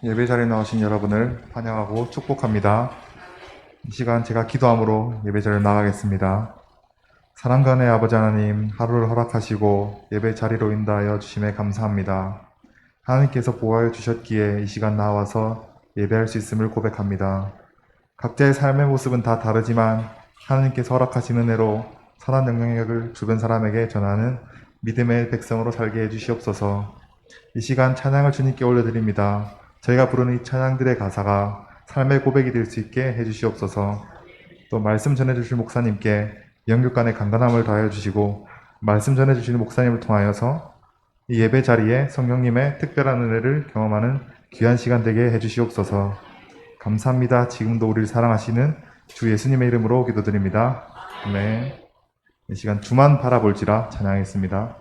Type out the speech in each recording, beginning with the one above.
예배 자리에 나오신 여러분을 환영하고 축복합니다. 이 시간 제가 기도함으로 예배 자리에 나가겠습니다. 사랑간의 아버지 하나님, 하루를 허락하시고 예배 자리로 인도하여 주심에 감사합니다. 하나님께서 보호하여 주셨기에 이 시간 나와서 예배할 수 있음을 고백합니다. 각자의 삶의 모습은 다 다르지만 하나님께서 허락하신 은혜로 선한 영향력을 주변 사람에게 전하는 믿음의 백성으로 살게 해주시옵소서. 이 시간 찬양을 주님께 올려드립니다. 저희가 부르는 이 찬양들의 가사가 삶의 고백이 될 수 있게 해주시옵소서. 또 말씀 전해주실 목사님께 영육간의 강건함을 더하여 주시고 말씀 전해주시는 목사님을 통하여서 이 예배 자리에 성령님의 특별한 은혜를 경험하는 귀한 시간 되게 해주시옵소서. 감사합니다. 지금도 우리를 사랑하시는 주 예수님의 이름으로 기도드립니다. 아멘. 이 시간 주만 바라볼지라 찬양하겠습니다.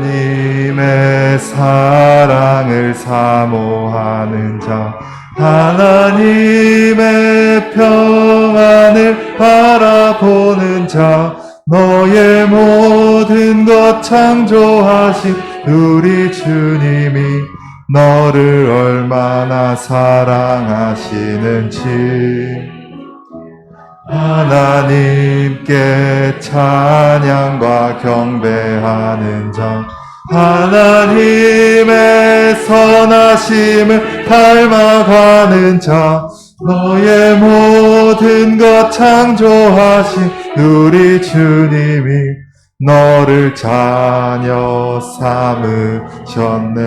하나님의 사랑을 사모하는 자, 하나님의 평안을 바라보는 자, 너의 모든 것 창조하신 우리 주님이 너를 얼마나 사랑하시는지 하나님께 찬양과 경배하는 자, 하나님의 선하심을 닮아가는 자, 너의 모든 것 창조하신 우리 주님이 너를 자녀 삼으셨네.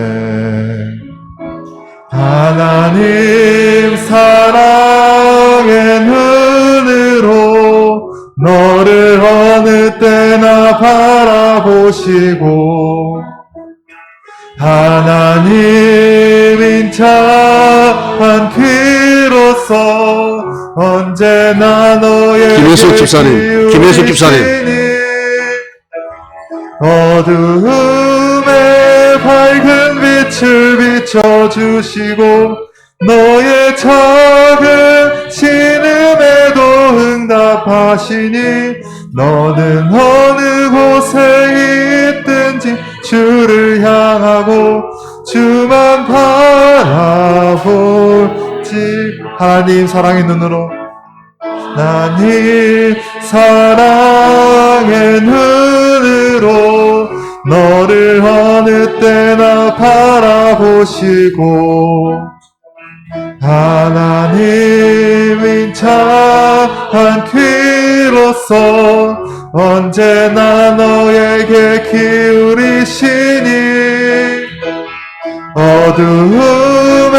하나님 사랑의 눈으로 너를 어느 때나 바라보시고 하나님 인자한 귀로서 언제나 너의 김혜숙 집사님, 김혜숙 집사님. 어두움에 밝은 빛을 비춰주시고 너의 작은 신음에도 응답하시니 너는 어느 곳에 있든지 주를 향하고 주만 바라볼지. 하나님 사랑의 눈으로, 하나님 사랑의 눈으로 너를 어느 때나 바라보시고 하나님 인자한 귀로서 언제나 너에게 기울이시니 어두움에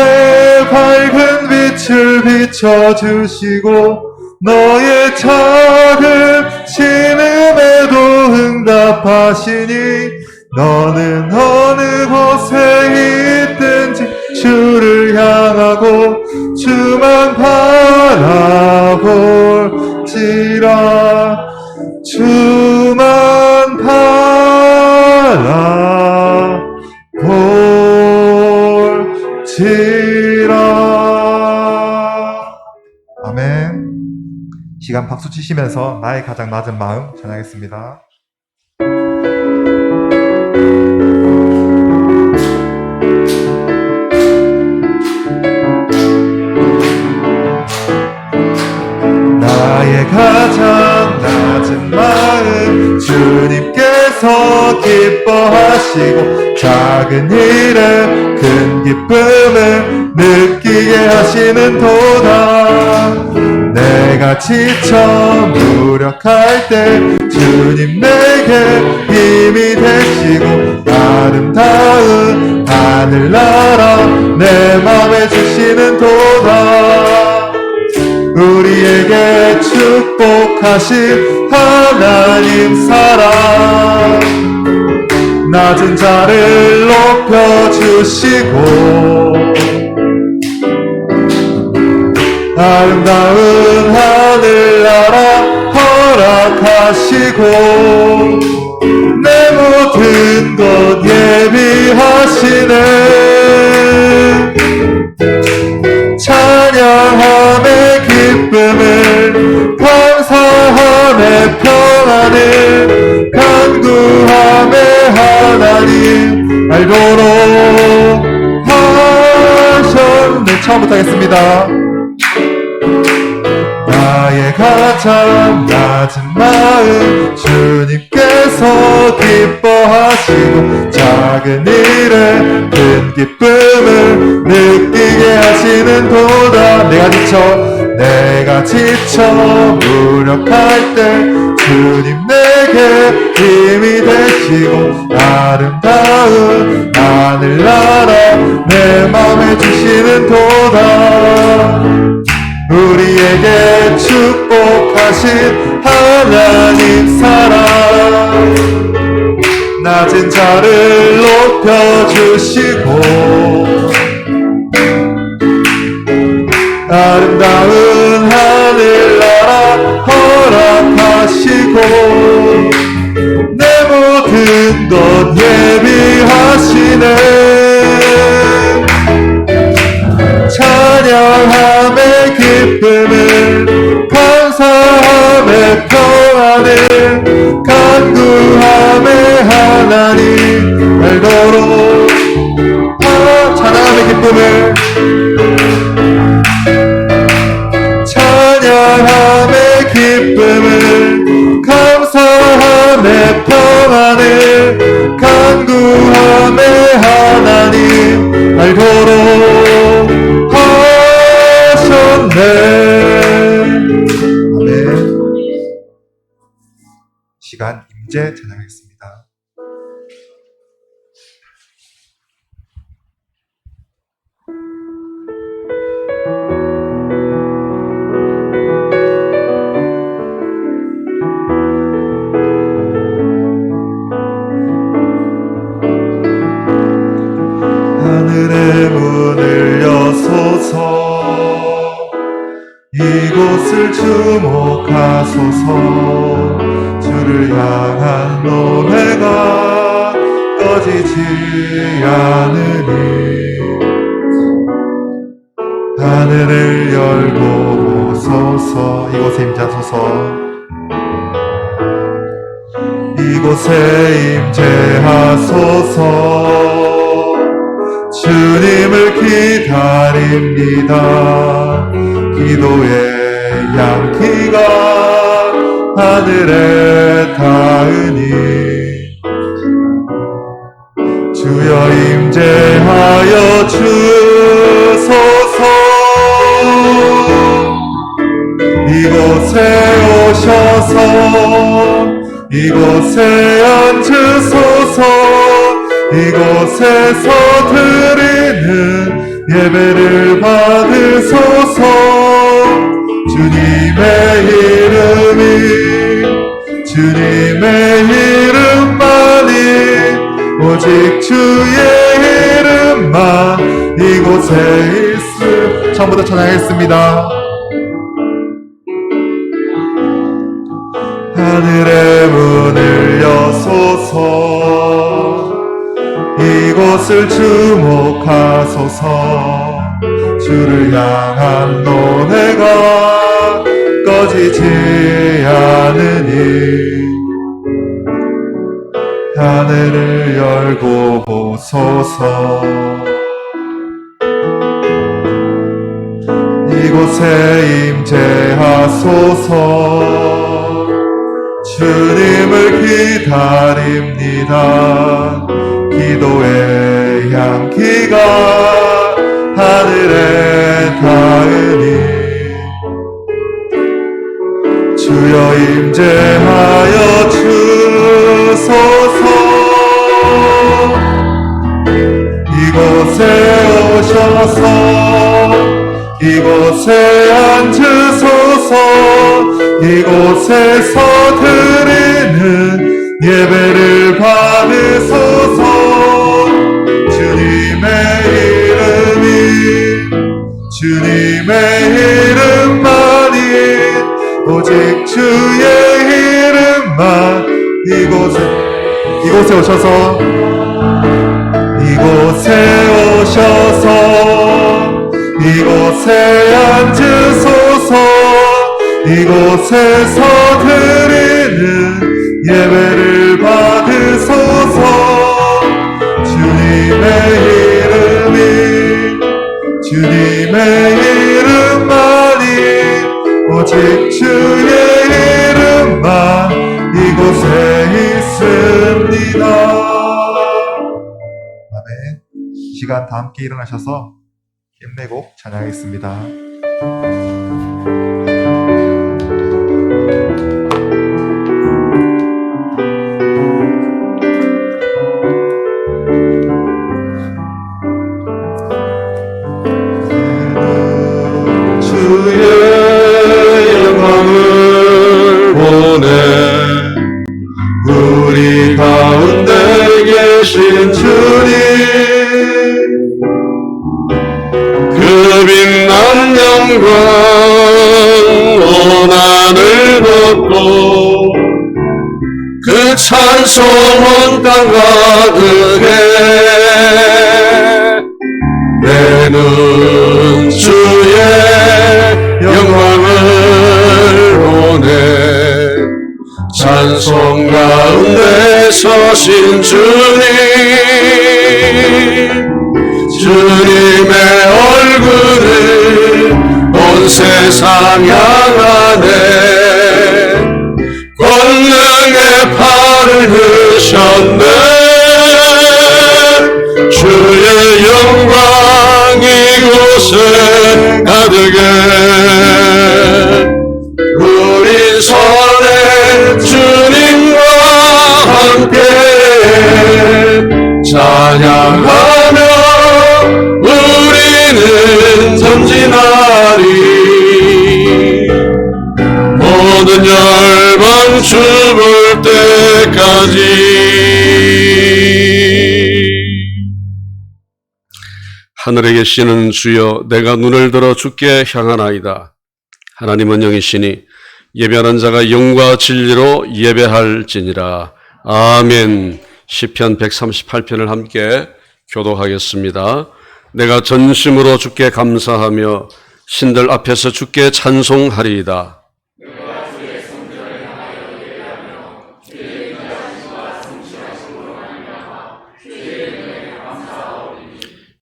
밝은 빛을 비춰주시고 너의 작은 신음에도 응답하시니 너는 어느 곳에 있든지 주를 향하고 주만 바라볼지라. 주만 바라볼지라. 아멘. 시간 박수 치시면서 나의 가장 낮은 마음 전하겠습니다. 나의 가장 낮은 마음 주님께서 기뻐하시고 작은 일에 큰 기쁨을 느끼게 하시는 도다. 내가 지쳐 무력할 때 주님 내게 힘이 되시고 아름다운 하늘나라 내 맘에 주시는 도다. 우리에게 축복하신 하나님 사랑 낮은 자를 높여주시고 아름다운 하늘나라 허락하시고 내 모든 것 예비하시네. 간구함의 평안을 간구함의 하나님 알도록 하셨네. 처음부터 하겠습니다. 나의 가장 낮은 마음 주님께서 기뻐하시고 작은 일에 큰 기쁨을 느끼게 하시는 도다. 내가 지쳐 무력할 때 주님 내게 힘이 되시고 아름다운 하늘나라 내 맘에 주시는 도다. 우리에게 축복하신 하나님 사랑 낮은 자를 높여주시고 아름다운 하늘나라 허락하시고 내 모든 것 예비하시네. 찬양함의 기쁨을 감사함의 평안을 간구함의 하나님 알도록 찬양함의 기쁨을 찬양함의 기쁨을 감사함의 평안을 간구함의 하나님 알도록 아멘. 시간 임재 찬양하겠습니다. 하늘의 문을 여소서 이곳을 주목하소서. 주를 향한 노래가 꺼지지 않으니 하늘을 열고 보소서. 이곳에 임재하소서. 이곳에 임재하소서. 주님을 기다립니다. 기도의 양키가 하늘에 닿으니 주여 임재하여 주소서. 이곳에 오셔서 이곳에 앉으소서. 이곳에서 드리는 예배를 받으소서. 주님의 주님의 이름만이 오직 주의 이름만 이곳에 있음. 처음부터 찬양하겠습니다. 하늘의 문을 여소서. 이곳을 주목하소서. 주를 향한 노래가 꺼지지 않으니 하늘을 열고 보소서. 이곳에 임재하소서. 주님을 기다립니다. 기도의 향기가 하늘에 닿으니 주여 임재하여 주소서. 이곳에 오셔서 이곳에 앉으소서. 이곳에서 드리는 예배를 받으소서. 주님의 이름만이 오직 주의 이름만 이곳에 오셔서 이곳에 앉으소서. 이곳에서 있습니다. 아멘. 이 시간 다 함께 일어나셔서 힘내고 찬양하겠습니다. 주의 영광을 보내 우리 가운데 계신 주님 그 빛난 영광 온 하늘 덮고 그 찬송 온 땅 가득해 내 눈 주의 영광을 보내 찬송 가운데 서신 주님 주님의 얼굴을 온 세상 향하네 권능의 팔을 드셨네 주의 영광 이곳에 가득해 우리 손에 주님과 함께 찬양하며 우리는 전진하리 모든 열방 죽을 때까지 하늘에 계시는 주여 내가 눈을 들어 주께 향하나이다. 하나님은 영이시니 예배하는 자가 영과 진리로 예배할지니라. 아멘. 시편 138편을 함께 교독하겠습니다. 내가 전심으로 주께 감사하며 신들 앞에서 주께 찬송하리이다.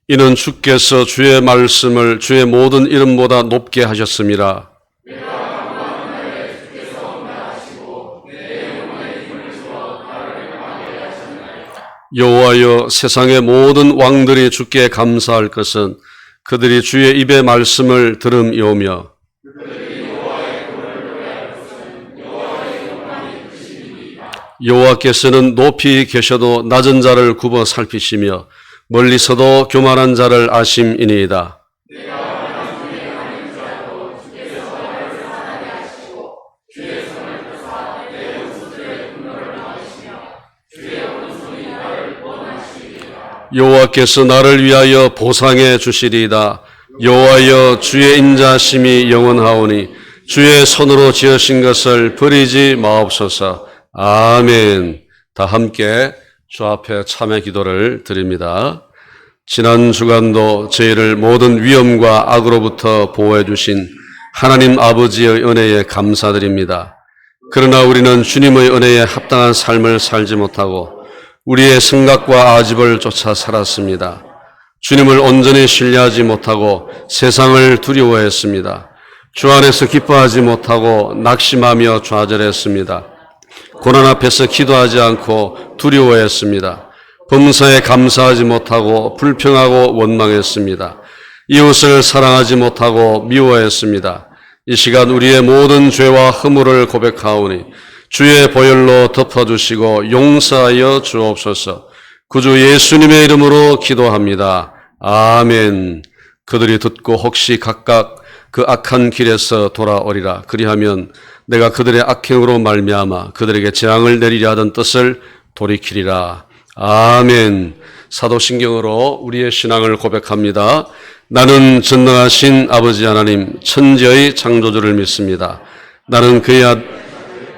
이는 주께서 주의 말씀을 주의 모든 이름보다 높게 하셨습니다. 여호와여 세상의 모든 왕들이 주께 감사할 것은 그들이 주의 입의 말씀을 들음이오며 여호와께서는 높이 계셔도 낮은 자를 굽어 살피시며 멀리서도 교만한 자를 아심이니이다. 여호와께서 나를 위하여 보상해 주시리이다. 여호와여 주의 인자심이 영원하오니 주의 손으로 지으신 것을 버리지 마옵소서. 아멘. 다 함께 주 앞에 참회 기도를 드립니다. 지난 주간도 저희를 모든 위험과 악으로부터 보호해 주신 하나님 아버지의 은혜에 감사드립니다. 그러나 우리는 주님의 은혜에 합당한 삶을 살지 못하고 우리의 생각과 아집을 쫓아 살았습니다. 주님을 온전히 신뢰하지 못하고 세상을 두려워했습니다. 주 안에서 기뻐하지 못하고 낙심하며 좌절했습니다. 고난 앞에서 기도하지 않고 두려워했습니다. 범사에 감사하지 못하고 불평하고 원망했습니다. 이웃을 사랑하지 못하고 미워했습니다. 이 시간 우리의 모든 죄와 허물을 고백하오니 주의 보혈로 덮어주시고 용서하여 주옵소서. 구주 예수님의 이름으로 기도합니다. 아멘. 그들이 듣고 혹시 각각 그 악한 길에서 돌아오리라. 그리하면 내가 그들의 악행으로 말미암아 그들에게 재앙을 내리려 하던 뜻을 돌이키리라. 아멘. 사도신경으로 우리의 신앙을 고백합니다. 나는 전능하신 아버지 하나님 천지의 창조주를 믿습니다. 나는 그의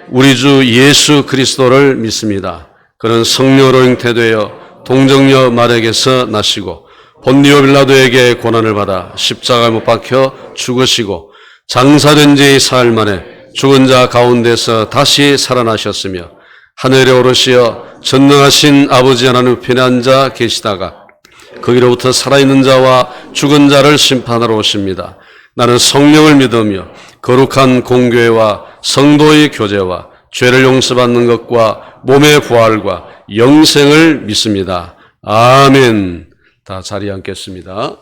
우리 주 예수 그리스도를 믿습니다. 그는 성령으로 잉태되어 동정녀 마리아에게서 나시고 본디오 빌라도에게 고난을 받아 십자가에 못 박혀 죽으시고 장사된 지 사흘 만에 죽은 자 가운데서 다시 살아나셨으며 하늘에 오르시어 전능하신 아버지 하나님 편에 앉아 계시다가 거기로부터 살아있는 자와 죽은 자를 심판하러 오십니다. 나는 성령을 믿으며 거룩한 공교회와 성도의 교제와 죄를 용서받는 것과 몸의 부활과 영생을 믿습니다. 아멘. 다 자리에 앉겠습니다.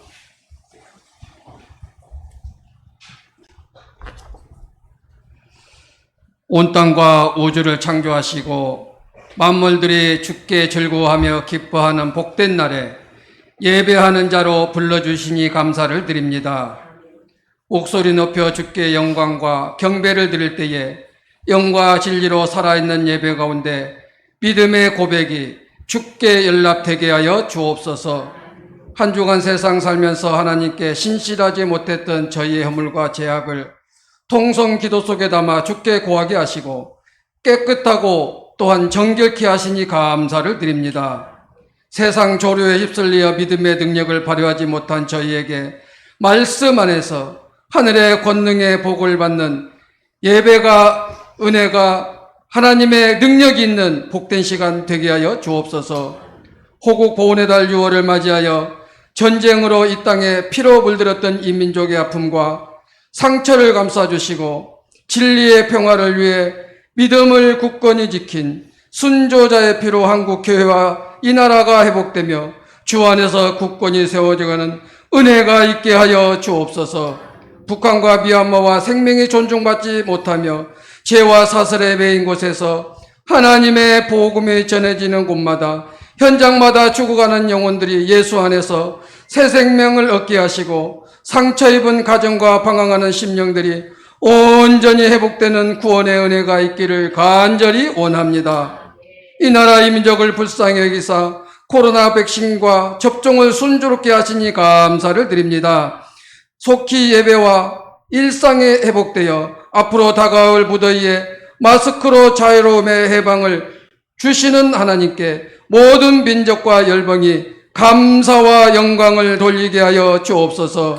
온 땅과 우주를 창조하시고 만물들이 주께 즐거워하며 기뻐하는 복된 날에 예배하는 자로 불러주시니 감사를 드립니다. 목소리 높여 주께 영광과 경배를 드릴 때에 영과 진리로 살아있는 예배 가운데 믿음의 고백이 주께 연락되게 하여 주옵소서. 한 주간 세상 살면서 하나님께 신실하지 못했던 저희의 허물과 죄악을 통성 기도 속에 담아 주께 고하게 하시고 깨끗하고 또한 정결케 하시니 감사를 드립니다. 세상 조류에 휩쓸려 믿음의 능력을 발휘하지 못한 저희에게 말씀 안에서 하늘의 권능의 복을 받는 예배가, 은혜가 하나님의 능력이 있는 복된 시간 되게 하여 주옵소서. 호국 보훈의 달 6월을 맞이하여 전쟁으로 이 땅에 피로 물들었던 이 민족의 아픔과 상처를 감싸주시고 진리의 평화를 위해 믿음을 굳건히 지킨 순조자의 피로 한국 교회와 이 나라가 회복되며 주 안에서 굳건히 세워져가는 은혜가 있게 하여 주옵소서. 북한과 미얀마와 생명이 존중받지 못하며 죄와 사슬에 매인 곳에서 하나님의 복음이 전해지는 곳마다 현장마다 죽어가는 영혼들이 예수 안에서 새 생명을 얻게 하시고 상처 입은 가정과 방황하는 심령들이 온전히 회복되는 구원의 은혜가 있기를 간절히 원합니다. 이 나라 이 민족을 불쌍히 여기사 코로나 백신과 접종을 순조롭게 하시니 감사를 드립니다. 속히 예배와 일상에 회복되어 앞으로 다가올 무더위에 마스크로 자유로움의 해방을 주시는 하나님께 모든 민족과 열방이 감사와 영광을 돌리게 하여 주옵소서.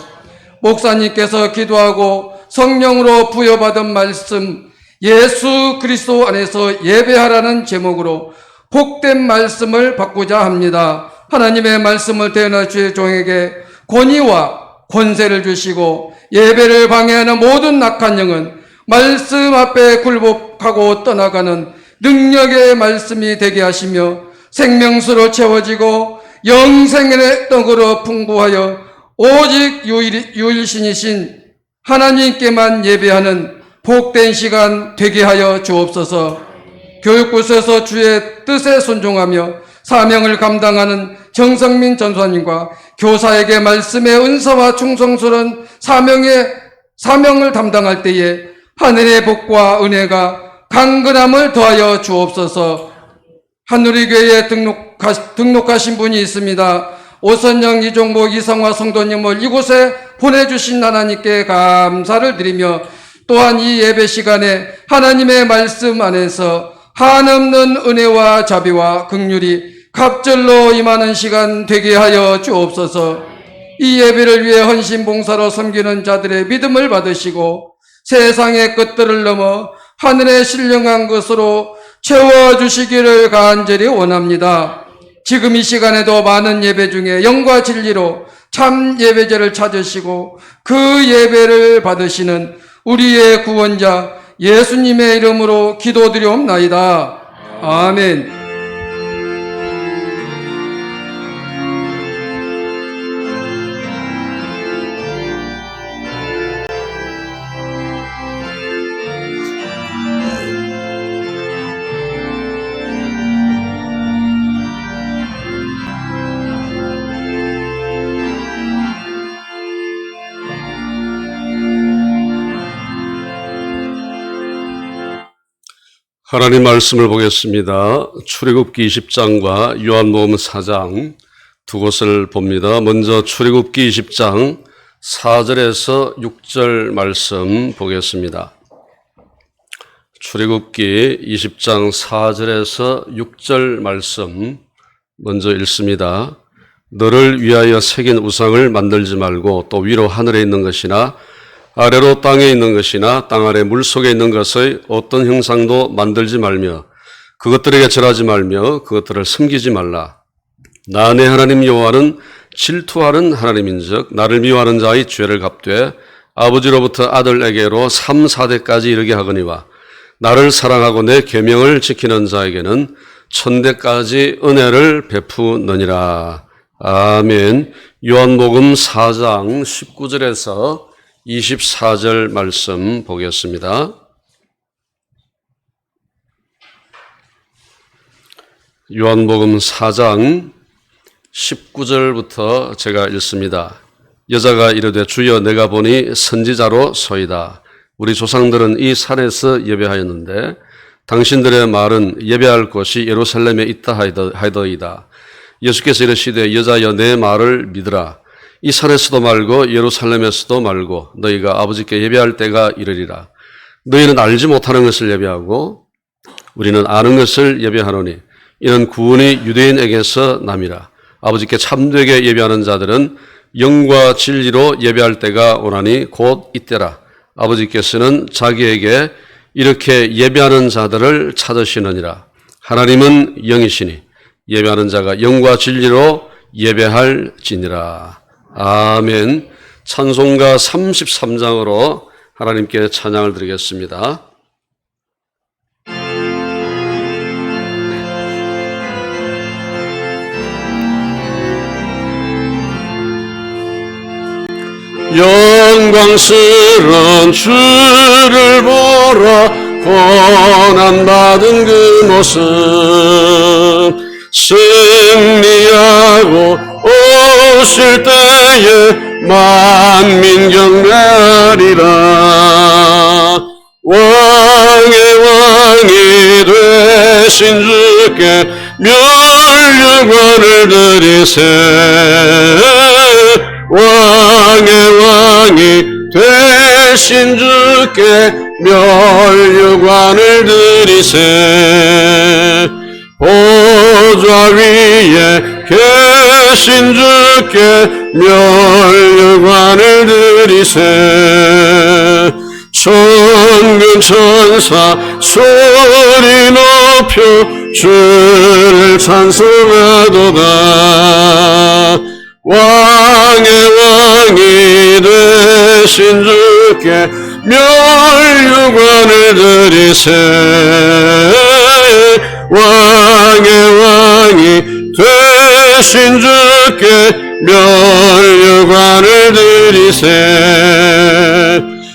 목사님께서 기도하고 성령으로 부여받은 말씀 예수 그리스도 안에서 예배하라는 제목으로 복된 말씀을 받고자 합니다. 하나님의 말씀을 대언할 주의 종에게 권위와 권세를 주시고 예배를 방해하는 모든 악한 영은 말씀 앞에 굴복하고 떠나가는 능력의 말씀이 되게 하시며 생명수로 채워지고 영생의 떡으로 풍부하여 오직 유일신이신 하나님께만 예배하는 복된 시간 되게 하여 주옵소서. 교육부서에서 주의 뜻에 순종하며 사명을 감당하는 정성민 전사님과 교사에게 말씀의 은사와 충성스러운 사명을 담당할 때에 하늘의 복과 은혜가 강건함을 더하여 주옵소서. 한누리교회에 등록하신 분이 있습니다. 오선영, 이종복, 이성화 성도님을 이곳에 보내주신 하나님께 감사를 드리며 또한 이 예배 시간에 하나님의 말씀 안에서 한없는 은혜와 자비와 긍휼이 갑절로 임하는 시간 되게 하여 주옵소서. 이 예배를 위해 헌신봉사로 섬기는 자들의 믿음을 받으시고 세상의 끝들을 넘어 하늘의 신령한 것으로 채워주시기를 간절히 원합니다. 지금 이 시간에도 많은 예배 중에 영과 진리로 참 예배제를 찾으시고 그 예배를 받으시는 우리의 구원자 예수님의 이름으로 기도드리옵나이다. 아멘. 하나님 말씀을 보겠습니다. 출애굽기 20장과 요한복음 4장 두 곳을 봅니다. 먼저 출애굽기 20장 4절에서 6절 말씀 보겠습니다. 출애굽기 20장 4절에서 6절 말씀 먼저 읽습니다. 너를 위하여 새긴 우상을 만들지 말고 또 위로 하늘에 있는 것이나 아래로 땅에 있는 것이나 땅 아래 물속에 있는 것의 어떤 형상도 만들지 말며 그것들에게 절하지 말며 그것들을 섬기지 말라. 나 내 하나님 여호와는 질투하는 하나님인즉 나를 미워하는 자의 죄를 갚되 아버지로부터 아들에게로 3, 4대까지 이르게 하거니와 나를 사랑하고 내 계명을 지키는 자에게는 천대까지 은혜를 베푸느니라. 아멘. 요한복음 4장 19절에서 24절 말씀 보겠습니다. 요한복음 4장 19절부터 제가 읽습니다. 여자가 이르되 주여 내가 보니 선지자로 소이다. 우리 조상들은 이 산에서 예배하였는데 당신들의 말은 예배할 곳이 예루살렘에 있다 하더이다. 예수께서 이르시되 여자여 내 말을 믿으라. 이 산에서도 말고 예루살렘에서도 말고 너희가 아버지께 예배할 때가 이르리라. 너희는 알지 못하는 것을 예배하고 우리는 아는 것을 예배하노니 이는 구원이 유대인에게서 남이라. 아버지께 참되게 예배하는 자들은 영과 진리로 예배할 때가 오나니 곧 이때라. 아버지께서는 자기에게 이렇게 예배하는 자들을 찾으시느니라. 하나님은 영이시니 예배하는 자가 영과 진리로 예배할지니라. 아멘. 찬송가 33장으로 하나님께 찬양을 드리겠습니다. 영광스러운 주를 보라. 고난받은 그 모습 승리하고 오실 때에 만민 경배하리라. 왕의 왕이 되신 주께 멸류관을 드리세. 왕의 왕이 되신 주께 멸류관을 드리세. 보좌 위에 계신 주께 멸류관을 드리세. 천군 천사 소리 높여 주를 찬송하도다. 왕의 왕이 되신 주께 멸류관을 드리세. 왕의 왕이 되신 주께 멸류관을 드리세.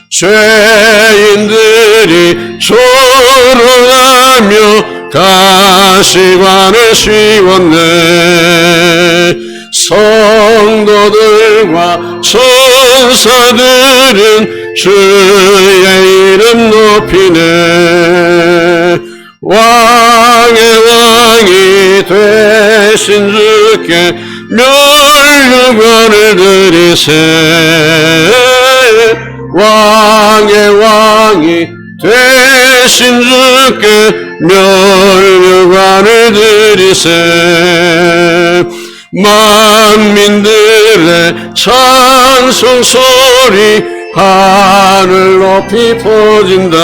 죄인들이 조롱하며 가시관을 씌웠네. 성도들과 천사들은 주의 이름 높이네. 왕의 왕이 되신 주께 멸류관을 드리세. 왕의 왕이 되신 주께 멸류관을 드리세. 만민들의 찬송 소리 하늘 높이 퍼진다.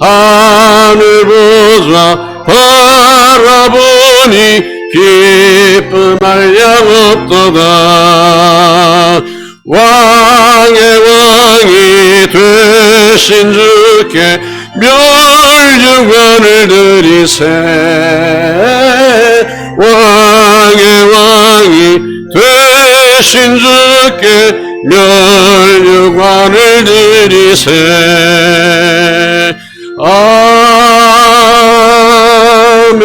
하늘 보좌 바라보니 기쁨 한량없도다. 왕의 왕이 되신 주께 멸류관을 드리세. 왕의 왕이 되신 주께 멸류관을 드리세. 아멘.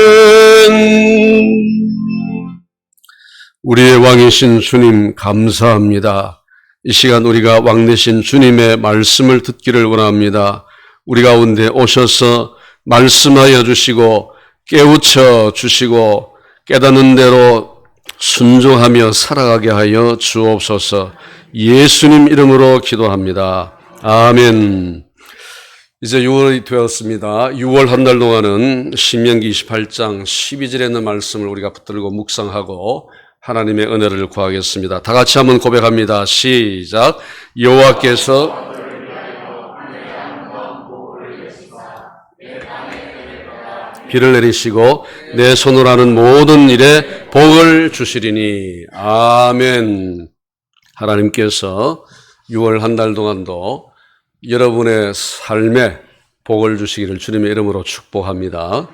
우리의 왕이신 주님 감사합니다. 이 시간 우리가 왕 되신 주님의 말씀을 듣기를 원합니다. 우리 가운데 오셔서 말씀하여 주시고 깨우쳐 주시고 깨닫는 대로 순종하며 살아가게 하여 주옵소서. 예수님 이름으로 기도합니다. 아멘. 이제 6월이 되었습니다. 6월 한 달 동안은 신명기 28장 12절에 있는 말씀을 우리가 붙들고 묵상하고 하나님의 은혜를 구하겠습니다. 다 같이 한번 고백합니다. 시작. 여호와께서 비를 내리시고 내 손으로 하는 모든 일에 복을 주시리니. 아멘. 하나님께서 6월 한 달 동안도 여러분의 삶에 복을 주시기를 주님의 이름으로 축복합니다.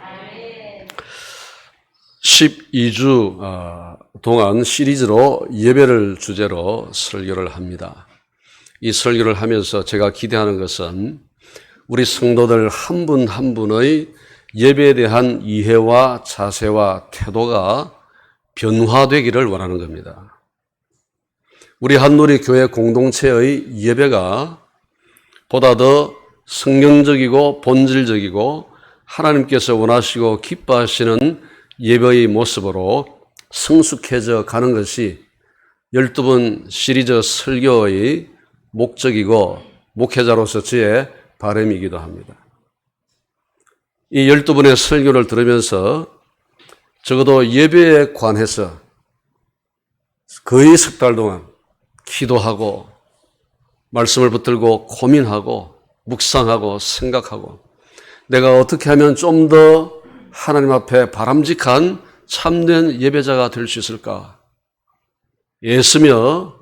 12주 동안 시리즈로 예배를 주제로 설교를 합니다. 이 설교를 하면서 제가 기대하는 것은 우리 성도들 한 분 한 분의 예배에 대한 이해와 자세와 태도가 변화되기를 원하는 겁니다. 우리 한누리 교회 공동체의 예배가 보다 더 성경적이고 본질적이고 하나님께서 원하시고 기뻐하시는 예배의 모습으로 성숙해져 가는 것이 12번 시리즈 설교의 목적이고 목회자로서 저의 바람이기도 합니다. 이 12번의 설교를 들으면서 적어도 예배에 관해서 거의 석 달 동안 기도하고 말씀을 붙들고 고민하고 묵상하고 생각하고 내가 어떻게 하면 좀 더 하나님 앞에 바람직한 참된 예배자가 될 수 있을까 애쓰며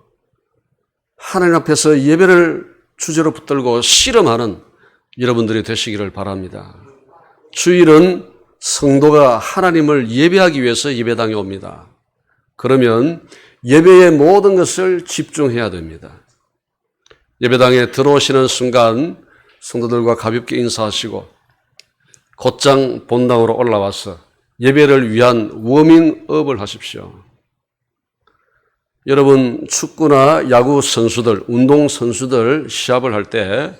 하나님 앞에서 예배를 주제로 붙들고 실험하는 여러분들이 되시기를 바랍니다. 주일은 성도가 하나님을 예배하기 위해서 예배당에 옵니다. 그러면 예배의 모든 것을 집중해야 됩니다. 예배당에 들어오시는 순간 성도들과 가볍게 인사하시고 곧장 본당으로 올라와서 예배를 위한 워밍업을 하십시오. 여러분 축구나 야구 선수들, 운동 선수들 시합을 할 때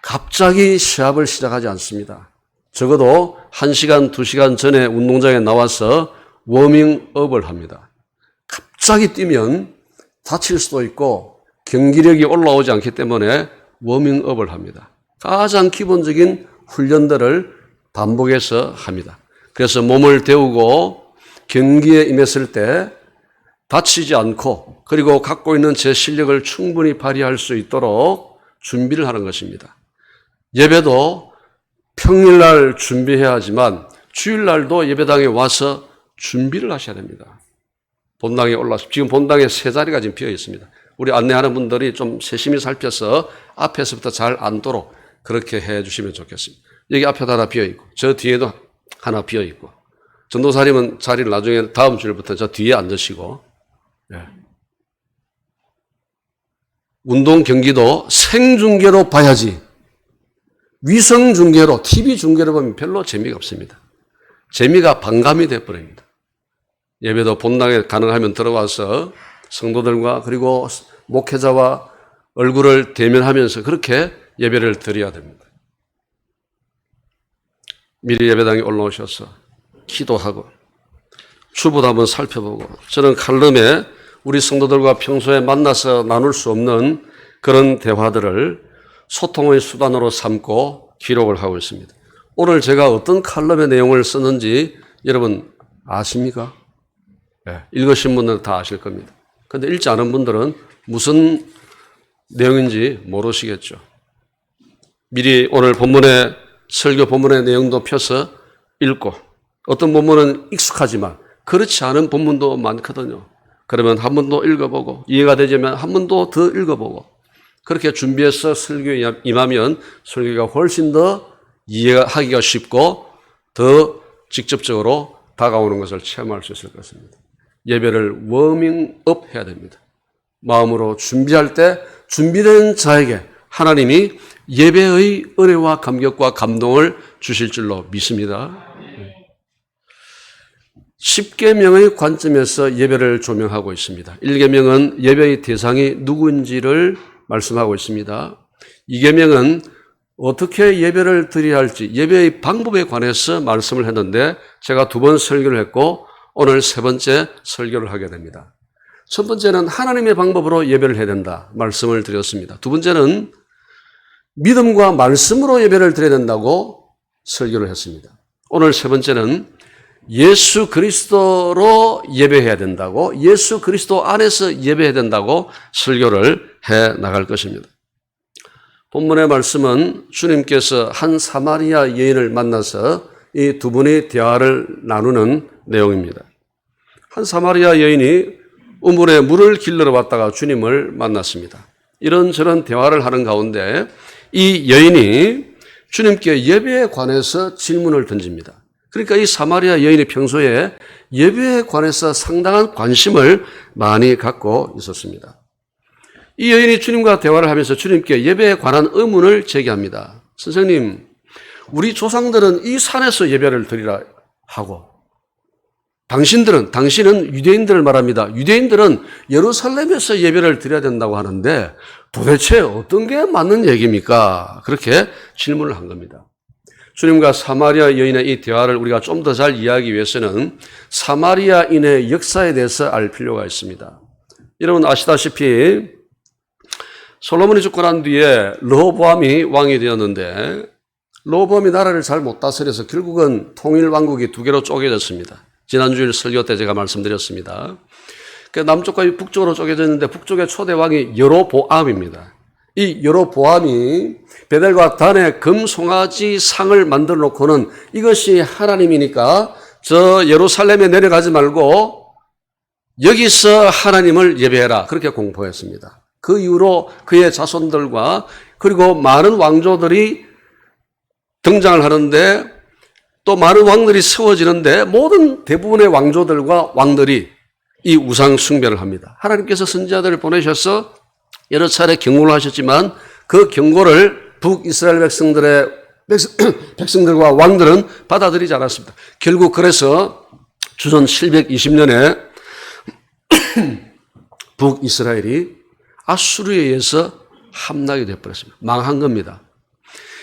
갑자기 시합을 시작하지 않습니다. 적어도 1시간, 2시간 전에 운동장에 나와서 워밍업을 합니다. 갑자기 뛰면 다칠 수도 있고 경기력이 올라오지 않기 때문에 워밍업을 합니다. 가장 기본적인 훈련들을 반복해서 합니다. 그래서 몸을 데우고 경기에 임했을 때 다치지 않고 그리고 갖고 있는 제 실력을 충분히 발휘할 수 있도록 준비를 하는 것입니다. 예배도 평일날 준비해야 하지만 주일날도 예배당에 와서 준비를 하셔야 됩니다. 본당에 올라서 지금 본당에 3자리가 지금 비어 있습니다. 우리 안내하는 분들이 좀 세심히 살펴서 앞에서부터 잘 앉도록 그렇게 해 주시면 좋겠습니다. 여기 앞에도 하나 비어 있고 저 뒤에도 하나 비어 있고 전도사님은 자리를 나중에 다음 주일부터 저 뒤에 앉으시고 운동 경기도 생중계로 봐야지 위성 중계로 TV 중계로 보면 별로 재미가 없습니다. 재미가 반감이 되어버립니다. 예배도 본당에 가능하면 들어와서 성도들과 그리고 목회자와 얼굴을 대면하면서 그렇게 예배를 드려야 됩니다. 미리 예배당에 올라오셔서 기도하고 주보도 한번 살펴보고 저는 칼럼에 우리 성도들과 평소에 만나서 나눌 수 없는 그런 대화들을 소통의 수단으로 삼고 기록을 하고 있습니다. 오늘 제가 어떤 칼럼의 내용을 썼는지 여러분 아십니까? 읽으신 분들은 다 아실 겁니다. 그런데 읽지 않은 분들은 무슨 내용인지 모르시겠죠. 미리 오늘 본문의 설교 본문의 내용도 펴서 읽고 어떤 본문은 익숙하지만 그렇지 않은 본문도 많거든요. 그러면 한 번 더 읽어보고 이해가 되자면 한 번 더 읽어보고 그렇게 준비해서 설교에 임하면 설교가 훨씬 더 이해하기가 쉽고 더 직접적으로 다가오는 것을 체험할 수 있을 것입니다. 예배를 워밍업 해야 됩니다. 마음으로 준비할 때 준비된 자에게 하나님이 예배의 은혜와 감격과 감동을 주실 줄로 믿습니다. 10계명의 관점에서 예배를 조명하고 있습니다. 1계명은 예배의 대상이 누구인지를 말씀하고 있습니다. 2계명은 어떻게 예배를 드려야 할지 예배의 방법에 관해서 말씀을 했는데 제가 2번 설교를 했고 오늘 3번째 설교를 하게 됩니다. 첫 번째는 하나님의 방법으로 예배를 해야 된다 말씀을 드렸습니다. 2번째는 믿음과 말씀으로 예배를 드려야 된다고 설교를 했습니다. 오늘 3번째는 예수 그리스도로 예배해야 된다고 예수 그리스도 안에서 예배해야 된다고 설교를 해 나갈 것입니다. 본문의 말씀은 주님께서 한 사마리아 여인을 만나서 이 2분의 대화를 나누는 내용입니다. 한 사마리아 여인이 우물에 물을 길러러 왔다가 주님을 만났습니다. 이런저런 대화를 하는 가운데 이 여인이 주님께 예배에 관해서 질문을 던집니다. 그러니까 이 사마리아 여인이 평소에 예배에 관해서 상당한 관심을 많이 갖고 있었습니다. 이 여인이 주님과 대화를 하면서 주님께 예배에 관한 의문을 제기합니다. 선생님, 우리 조상들은 이 산에서 예배를 드리라 하고 당신은 유대인들을 말합니다. 유대인들은 예루살렘에서 예배를 드려야 된다고 하는데 도대체 어떤 게 맞는 얘기입니까? 그렇게 질문을 한 겁니다. 주님과 사마리아 여인의 이 대화를 우리가 좀 더 잘 이해하기 위해서는 사마리아인의 역사에 대해서 알 필요가 있습니다. 여러분 아시다시피 솔로몬이 죽고 난 뒤에 르호보암이 왕이 되었는데 르호보암이 나라를 잘 못 다스려서 결국은 통일왕국이 두 개로 쪼개졌습니다. 지난주일 설교 때 제가 말씀드렸습니다. 남쪽과 북쪽으로 쪼개졌는데 북쪽의 초대 왕이 여로보암입니다. 이 여로보암이 베델과 단에 금송아지 상을 만들어 놓고는 이것이 하나님이니까 저 예루살렘에 내려가지 말고 여기서 하나님을 예배해라. 그렇게 공포했습니다. 그 이후로 그의 자손들과 그리고 많은 왕조들이 등장을 하는데 또 많은 왕들이 세워지는데 모든 대부분의 왕조들과 왕들이 이 우상 숭배를 합니다. 하나님께서 선지자들을 보내셔서 여러 차례 경고를 하셨지만 그 경고를 북이스라엘 백성들과 왕들은 받아들이지 않았습니다. 결국 그래서 주전 720년에 북이스라엘이 아수르에 의해서 함락이 되어버렸습니다. 망한 겁니다.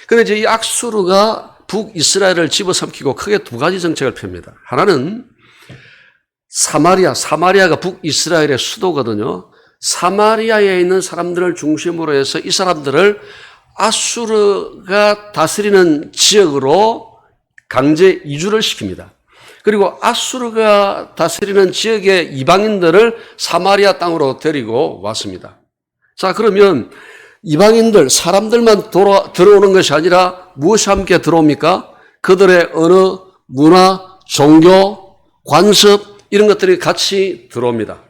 그런데 이제 이 아수르가 북이스라엘을 집어삼키고 크게 두 가지 정책을 펴니다. 하나는 사마리아가 북이스라엘의 수도거든요. 사마리아에 있는 사람들을 중심으로 해서 이 사람들을 아수르가 다스리는 지역으로 강제 이주를 시킵니다. 그리고 아수르가 다스리는 지역의 이방인들을 사마리아 땅으로 데리고 왔습니다. 자, 그러면 이방인들, 사람들만 들어오는 것이 아니라 무엇이 함께 들어옵니까? 그들의 언어, 문화, 종교, 관습 이런 것들이 같이 들어옵니다.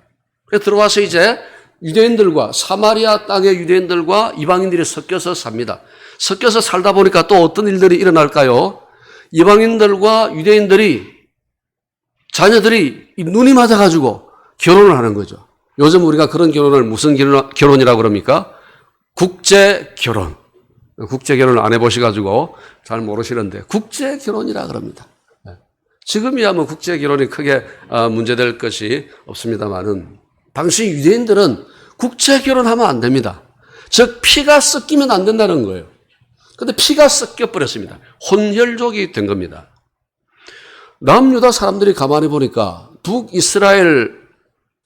그래서 들어와서 이제 유대인들과 사마리아 땅의 유대인들과 이방인들이 섞여서 삽니다. 섞여서 살다 보니까 또 어떤 일들이 일어날까요? 이방인들과 유대인들이 자녀들이 눈이 맞아가지고 결혼을 하는 거죠. 요즘 우리가 그런 결혼을 무슨 결혼이라고 그럽니까? 국제결혼. 국제결혼을 안 해보셔가지고 잘 모르시는데 국제결혼이라 그럽니다. 지금이야 뭐 국제결혼이 크게 문제될 것이 없습니다만은 당시 유대인들은 국제결혼하면 안 됩니다. 즉 피가 섞이면 안 된다는 거예요. 그런데 피가 섞여버렸습니다. 혼혈족이 된 겁니다. 남유다 사람들이 가만히 보니까 북이스라엘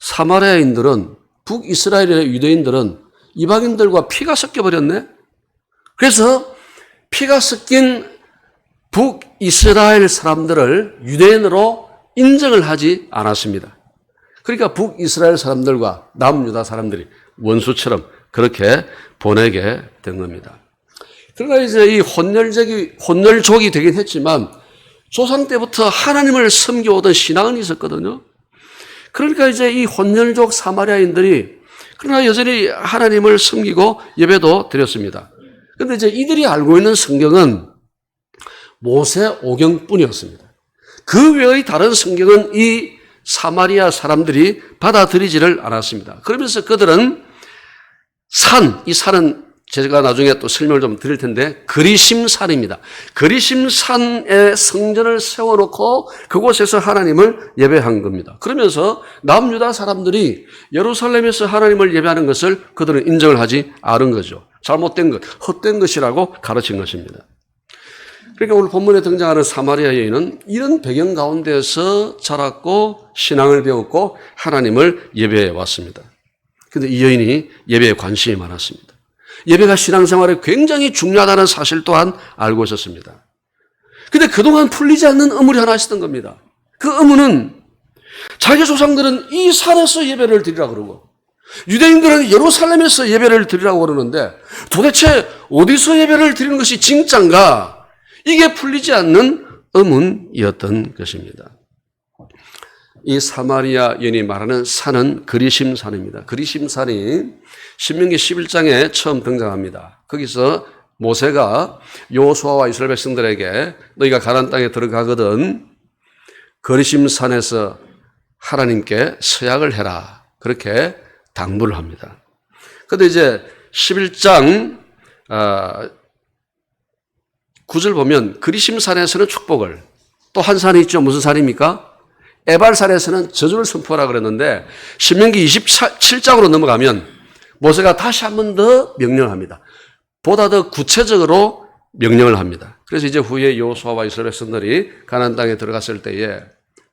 사마리아인들은 북이스라엘의 유대인들은 이방인들과 피가 섞여버렸네. 그래서 피가 섞인 북이스라엘 사람들을 유대인으로 인정을 하지 않았습니다. 그러니까 북이스라엘 사람들과 남유다 사람들이 원수처럼 그렇게 보내게 된 겁니다. 그러니까 이제 이 혼혈족이 되긴 했지만 조상 때부터 하나님을 섬겨오던 신앙은 있었거든요. 그러니까 이제 이 혼혈족 사마리아인들이 그러나 여전히 하나님을 섬기고 예배도 드렸습니다. 그런데 이제 이들이 알고 있는 성경은 모세오경뿐이었습니다. 그 외의 다른 성경은 이 사마리아 사람들이 받아들이지를 않았습니다. 그러면서 그들은 이 산은 제가 나중에 또 설명을 좀 드릴 텐데 그리심산입니다. 그리심산에 성전을 세워놓고 그곳에서 하나님을 예배한 겁니다. 그러면서 남유다 사람들이 예루살렘에서 하나님을 예배하는 것을 그들은 인정을 하지 않은 거죠. 잘못된 것, 헛된 것이라고 가르친 것입니다. 그러니까 오늘 본문에 등장하는 사마리아 여인은 이런 배경 가운데서 자랐고 신앙을 배웠고 하나님을 예배해 왔습니다. 그런데 이 여인이 예배에 관심이 많았습니다. 예배가 신앙생활에 굉장히 중요하다는 사실 또한 알고 있었습니다. 그런데 그동안 풀리지 않는 의문이 하나 있었던 겁니다. 그 의문은 자기 조상들은 이 산에서 예배를 드리라 그러고 유대인들은 예루살렘에서 예배를 드리라고 그러는데 도대체 어디서 예배를 드리는 것이 진짜인가? 이게 풀리지 않는 의문이었던 것입니다. 이 사마리아 여인이 말하는 산은 그리심산입니다. 그리심산이 신명기 11장에 처음 등장합니다. 거기서 모세가 여호수아와 이스라엘 백성들에게 너희가 가나안 땅에 들어가거든 거리심산에서 하나님께 서약을 해라. 그렇게 당부를 합니다. 그런데 이제 11장 9절 보면 거리심산에서는 축복을, 또 한 산이 있죠. 무슨 산입니까? 에발산에서는 저주를 선포하라 그랬는데 신명기 27장으로 넘어가면 모세가 다시 한 번 더 명령을 합니다. 보다 더 구체적으로 명령을 합니다. 그래서 이제 후에 여호수아와 이스라엘 백성들이 가나안 땅에 들어갔을 때에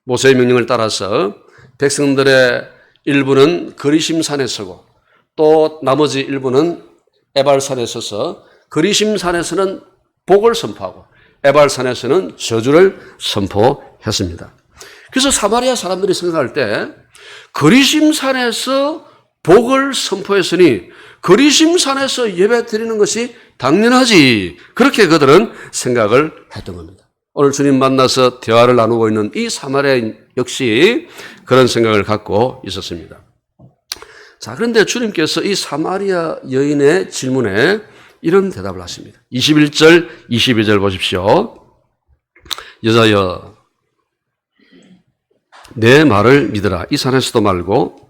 모세의 명령을 따라서 백성들의 일부는 거리심산에 서고 또 나머지 일부는 에발산에 서서 거리심산에서는 복을 선포하고 에발산에서는 저주를 선포했습니다. 그래서 사마리아 사람들이 생각할 때 거리심산에서 복을 선포했으니 거리심산에서 예배 드리는 것이 당연하지. 그렇게 그들은 생각을 했던 겁니다. 오늘 주님 만나서 대화를 나누고 있는 이 사마리아인 역시 그런 생각을 갖고 있었습니다. 자, 그런데 주님께서 이 사마리아 여인의 질문에 이런 대답을 하십니다. 21절, 22절 보십시오. 여자여, 내 말을 믿으라. 이 산에서도 말고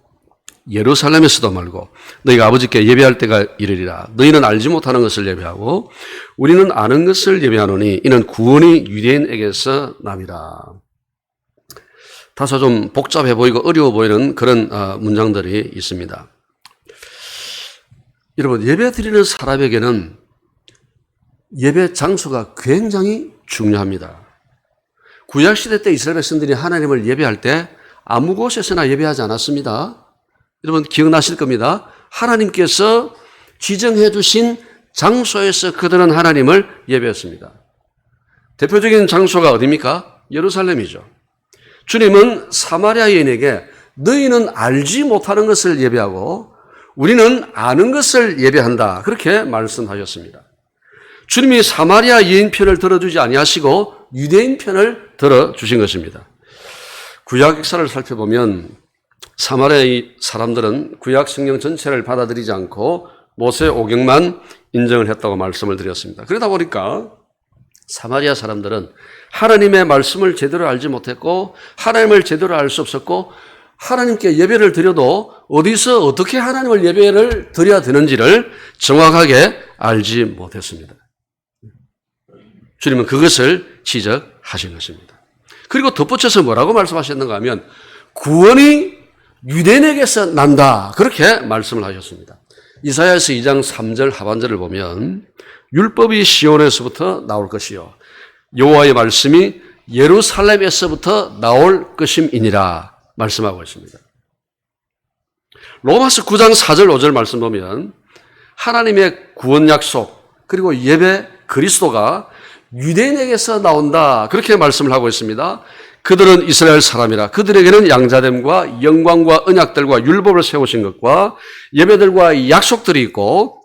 예루살렘에서도 말고 너희가 아버지께 예배할 때가 이르리라. 너희는 알지 못하는 것을 예배하고 우리는 아는 것을 예배하노니 이는 구원이 유대인에게서 남이라. 다소 좀 복잡해 보이고 어려워 보이는 그런 문장들이 있습니다. 여러분, 예배 드리는 사람에게는 예배 장소가 굉장히 중요합니다. 구약시대 때 이스라엘 백성들이 하나님을 예배할 때 아무 곳에서나 예배하지 않았습니다. 여러분 기억나실 겁니다. 하나님께서 지정해 주신 장소에서 그들은 하나님을 예배했습니다. 대표적인 장소가 어디입니까? 예루살렘이죠. 주님은 사마리아 여인에게 너희는 알지 못하는 것을 예배하고 우리는 아는 것을 예배한다. 그렇게 말씀하셨습니다. 주님이 사마리아 여인 편을 들어주지 아니하시고 유대인 편을 들어주신 것입니다. 구약 역사를 살펴보면 사마리아 사람들은 구약 성경 전체를 받아들이지 않고 모세 오경만 인정을 했다고 말씀을 드렸습니다. 그러다 보니까 사마리아 사람들은 하나님의 말씀을 제대로 알지 못했고 하나님을 제대로 알 수 없었고 하나님께 예배를 드려도 어디서 어떻게 하나님을 예배를 드려야 되는지를 정확하게 알지 못했습니다. 주님은 그것을 지적하신 것입니다. 그리고 덧붙여서 뭐라고 말씀하셨는가 하면 구원이 유대인에게서 난다. 그렇게 말씀을 하셨습니다. 이사야서 2장 3절 하반절을 보면 율법이 시온에서부터 나올 것이요 여호와의 말씀이 예루살렘에서부터 나올 것임이니라 말씀하고 있습니다. 로마서 9장 4절 5절 말씀 보면 하나님의 구원 약속 그리고 예배 그리스도가 유대인에게서 나온다. 그렇게 말씀을 하고 있습니다. 그들은 이스라엘 사람이라 그들에게는 양자됨과 영광과 언약들과 율법을 세우신 것과 예배들과 약속들이 있고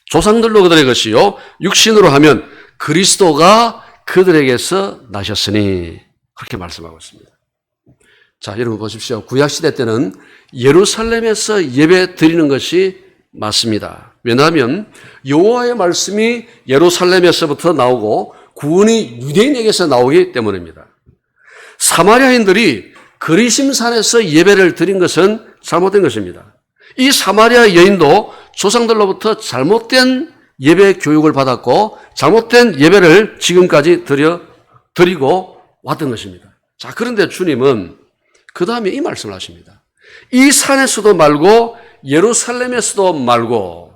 조상들로 그들의 것이요 육신으로 하면 그리스도가 그들에게서 나셨으니 그렇게 말씀하고 있습니다. 자, 여러분 보십시오. 구약시대 때는 예루살렘에서 예배 드리는 것이 맞습니다. 왜냐하면 여호와의 말씀이 예루살렘에서부터 나오고 구원이 유대인에게서 나오기 때문입니다. 사마리아인들이 거리심산에서 예배를 드린 것은 잘못된 것입니다. 이 사마리아 여인도 조상들로부터 잘못된 예배 교육을 받았고 잘못된 예배를 지금까지 드리고 왔던 것입니다. 자, 그런데 주님은 그 다음에 이 말씀을 하십니다. 이 산에서도 말고 예루살렘에서도 말고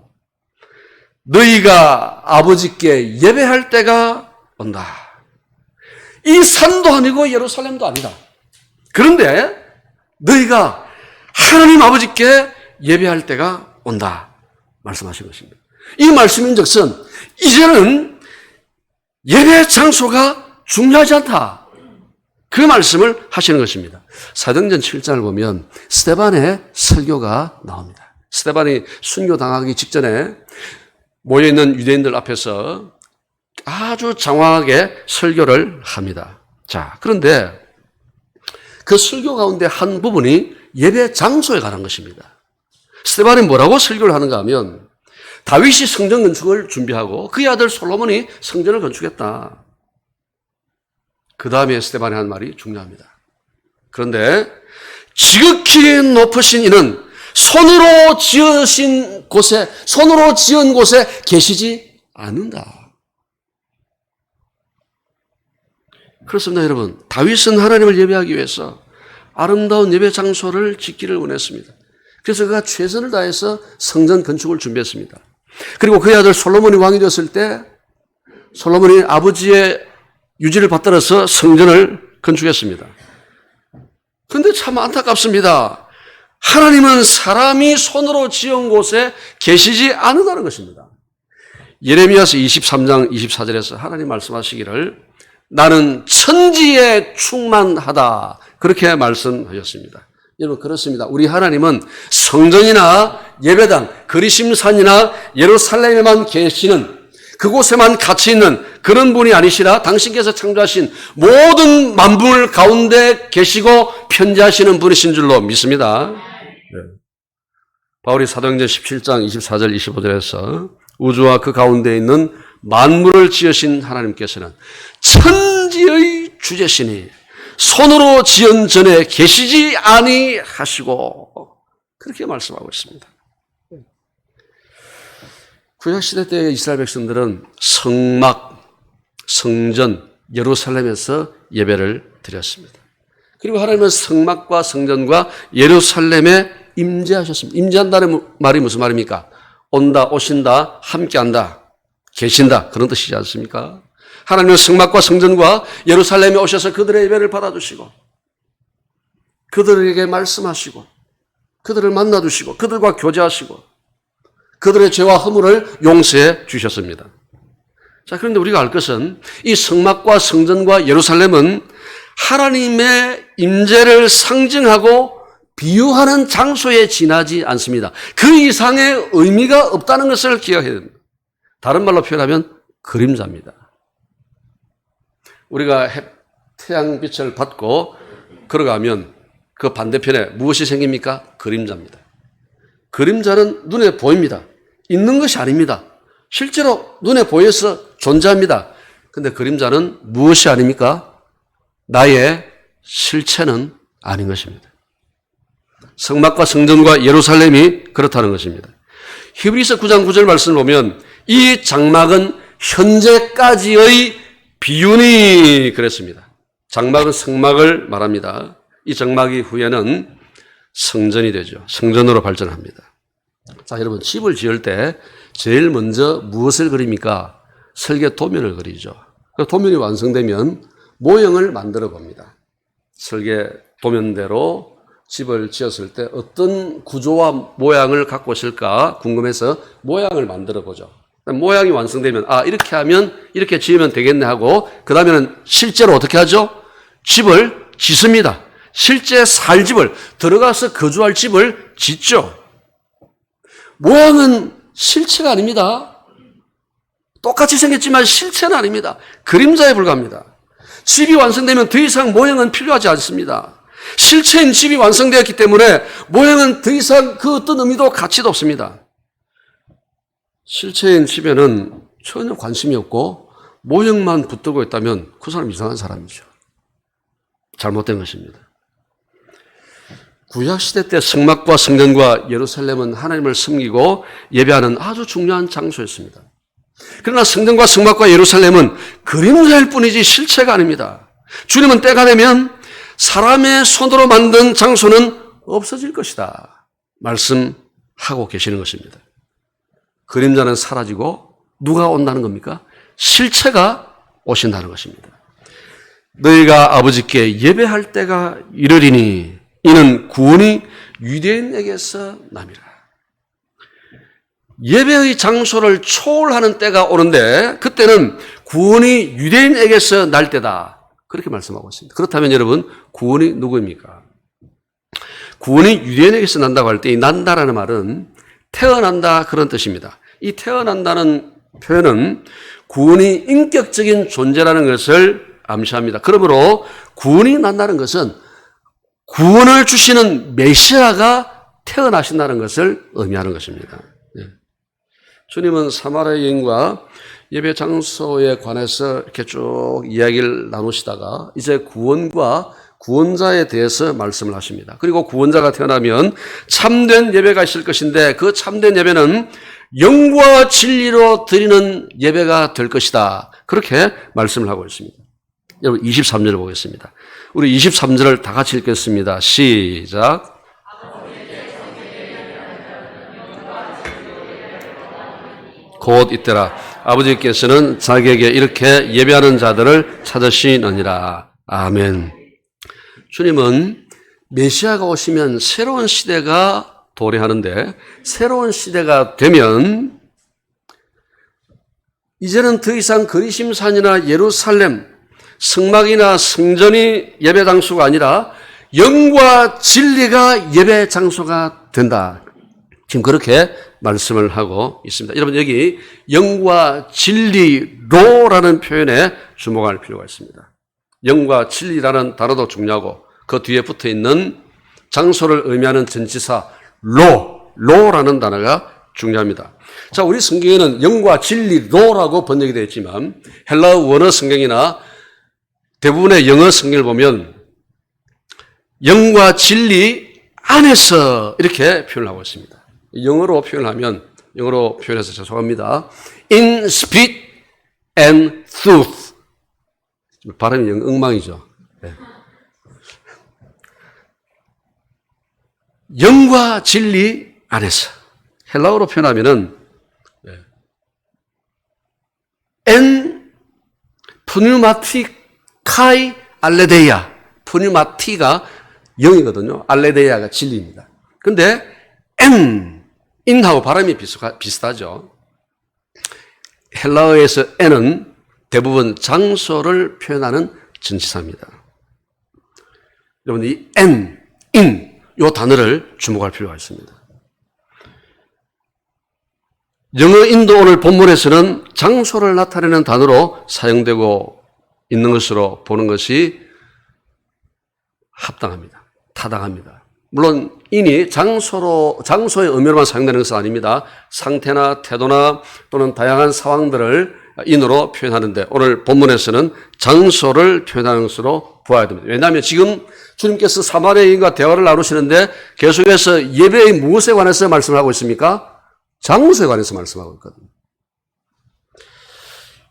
너희가 아버지께 예배할 때가 온다. 이 산도 아니고 예루살렘도 아니다. 그런데 너희가 하나님 아버지께 예배할 때가 온다. 말씀하신 것입니다. 이 말씀인 즉슨 이제는 예배 장소가 중요하지 않다. 그 말씀을 하시는 것입니다. 사도행전 7장을 보면 스데반의 설교가 나옵니다. 스데반이 순교당하기 직전에 모여있는 유대인들 앞에서 아주 장황하게 설교를 합니다. 자, 그런데 그 설교 가운데 한 부분이 예배 장소에 관한 것입니다. 스데반이 뭐라고 설교를 하는가 하면 다윗이 성전 건축을 준비하고 그의 아들 솔로몬이 성전을 건축했다. 그 다음에 스데반이 한 말이 중요합니다. 그런데 지극히 높으신 이는 손으로 지은 곳에 계시지 않는다. 그렇습니다, 여러분. 다윗은 하나님을 예배하기 위해서 아름다운 예배 장소를 짓기를 원했습니다. 그래서 그가 최선을 다해서 성전 건축을 준비했습니다. 그리고 그의 아들 솔로몬이 왕이 되었을 때 솔로몬이 아버지의 유지를 받들어서 성전을 건축했습니다. 그런데 참 안타깝습니다. 하나님은 사람이 손으로 지은 곳에 계시지 않는다는 것입니다. 예레미야서 23장 24절에서 하나님 말씀하시기를 나는 천지에 충만하다 그렇게 말씀하셨습니다. 여러분 그렇습니다. 우리 하나님은 성전이나 예배당, 그리심산이나 예루살렘에만 계시는 그곳에만 같이 있는 그런 분이 아니시라 당신께서 창조하신 모든 만물 가운데 계시고 편지하시는 분이신 줄로 믿습니다. 네. 바울이 사도행전 17장 24절 25절에서 우주와 그 가운데 있는 만물을 지으신 하나님께서는 천지의 주제시니 손으로 지은 전에 계시지 아니하시고 그렇게 말씀하고 있습니다. 구약시대 때 이스라엘 백성들은 성막, 성전, 예루살렘에서 예배를 드렸습니다. 그리고 하나님은 성막과 성전과 예루살렘에 임재하셨습니다. 임재한다는 말이 무슨 말입니까? 온다, 오신다, 함께한다, 계신다 그런 뜻이지 않습니까? 하나님은 성막과 성전과 예루살렘에 오셔서 그들의 예배를 받아주시고 그들에게 말씀하시고 그들을 만나주시고 그들과 교제하시고 그들의 죄와 허물을 용서해 주셨습니다. 자, 그런데 우리가 알 것은 이 성막과 성전과 예루살렘은 하나님의 임재를 상징하고 비유하는 장소에 지나지 않습니다. 그 이상의 의미가 없다는 것을 기억해야 됩니다. 다른 말로 표현하면 그림자입니다. 우리가 태양빛을 받고 걸어가면 그 반대편에 무엇이 생깁니까? 그림자입니다. 그림자는 눈에 보입니다. 있는 것이 아닙니다. 실제로 눈에 보여서 존재합니다. 그런데 그림자는 무엇이 아닙니까? 나의 실체는 아닌 것입니다. 성막과 성전과 예루살렘이 그렇다는 것입니다. 히브리서 9장 9절 말씀을 보면 이 장막은 현재까지의 비유니 그랬습니다. 장막은 성막을 말합니다. 이 장막이 후에는 성전이 되죠. 성전으로 발전합니다. 자, 여러분 집을 지을 때 제일 먼저 무엇을 그립니까? 설계 도면을 그리죠. 그 도면이 완성되면 모형을 만들어 봅니다. 설계 도면대로 집을 지었을 때 어떤 구조와 모양을 갖고 있을까 궁금해서 모양을 만들어 보죠. 모양이 완성되면 이렇게 하면 이렇게 지으면 되겠네 하고 그 다음에는 실제로 어떻게 하죠? 집을 짓습니다. 실제 살 집을 들어가서 거주할 집을 짓죠. 모양은 실체가 아닙니다. 똑같이 생겼지만 실체는 아닙니다. 그림자에 불과합니다. 집이 완성되면 더 이상 모양은 필요하지 않습니다. 실체인 집이 완성되었기 때문에 모양은 더 이상 그 어떤 의미도 가치도 없습니다. 실체인 집에는 전혀 관심이 없고 모형만 붙들고 있다면 그 사람 이상한 사람이죠. 잘못된 것입니다. 구약시대 때 성막과 성전과 예루살렘은 하나님을 섬기고 예배하는 아주 중요한 장소였습니다. 그러나 성전과 성막과 예루살렘은 그림자일 뿐이지 실체가 아닙니다. 주님은 때가 되면 사람의 손으로 만든 장소는 없어질 것이다 말씀하고 계시는 것입니다. 그림자는 사라지고 누가 온다는 겁니까? 실체가 오신다는 것입니다. 너희가 아버지께 예배할 때가 이르리니 이는 구원이 유대인에게서 남이라. 예배의 장소를 초월하는 때가 오는데 그때는 구원이 유대인에게서 날 때다. 그렇게 말씀하고 있습니다. 그렇다면 여러분 구원이 누구입니까? 구원이 유대인에게서 난다고 할 때 이 난다라는 말은 태어난다 그런 뜻입니다. 이 태어난다는 표현은 구원이 인격적인 존재라는 것을 암시합니다. 그러므로 구원이 난다는 것은 구원을 주시는 메시아가 태어나신다는 것을 의미하는 것입니다. 주님은 사마리아 여인과 예배 장소에 관해서 이렇게 쭉 이야기를 나누시다가 이제 구원과 구원자에 대해서 말씀을 하십니다. 그리고 구원자가 태어나면 참된 예배가 있을 것인데 그 참된 예배는 영과 진리로 드리는 예배가 될 것이다. 그렇게 말씀을 하고 있습니다. 여러분 23절을 보겠습니다. 우리 23절을 다 같이 읽겠습니다. 시작. 곧 이때라 아버지께서는 자기에게 이렇게 예배하는 자들을 찾으시느니라. 아멘. 주님은 메시아가 오시면 새로운 시대가 도래하는데 새로운 시대가 되면 이제는 더 이상 그리심산이나 예루살렘 성막이나 성전이 예배 장소가 아니라 영과 진리가 예배 장소가 된다. 지금 그렇게 말씀을 하고 있습니다. 여러분 여기 영과 진리로라는 표현에 주목할 필요가 있습니다. 영과 진리라는 단어도 중요하고 그 뒤에 붙어 있는 장소를 의미하는 전치사 로라는 단어가 중요합니다. 자, 우리 성경에는 영과 진리로라고 번역이 되어 있지만 헬라어 원어 성경이나 대부분의 영어 성경을 보면 영과 진리 안에서 이렇게 표현을 하고 있습니다. 영어로 표현해서 죄송합니다. In spirit and truth. 발음이 엉망이죠. 네. 영과 진리 안에서. 헬라어로 표현하면은 en pneumatikkai 알레데이아. pneumati가 영이거든요. 알레데이아가 진리입니다. 근데 in하고 발음이 비슷하죠. 헬라어에서 n은 대부분 장소를 표현하는 전치사입니다. 여러분 이 in 이 단어를 주목할 필요가 있습니다. 영어인도 오늘 본문에서는 장소를 나타내는 단어로 사용되고 있는 것으로 보는 것이 합당합니다. 타당합니다. 물론 인이 장소의 의미로만 사용되는 것은 아닙니다. 상태나 태도나 또는 다양한 상황들을 인으로 표현하는데 오늘 본문에서는 장소를 표현하는 것으로 보아야 됩니다. 왜냐하면 지금 주님께서 사마리아인과 대화를 나누시는데 계속해서 예배의 무엇에 관해서 말씀을 하고 있습니까? 장소에 관해서 말씀하고 있거든요.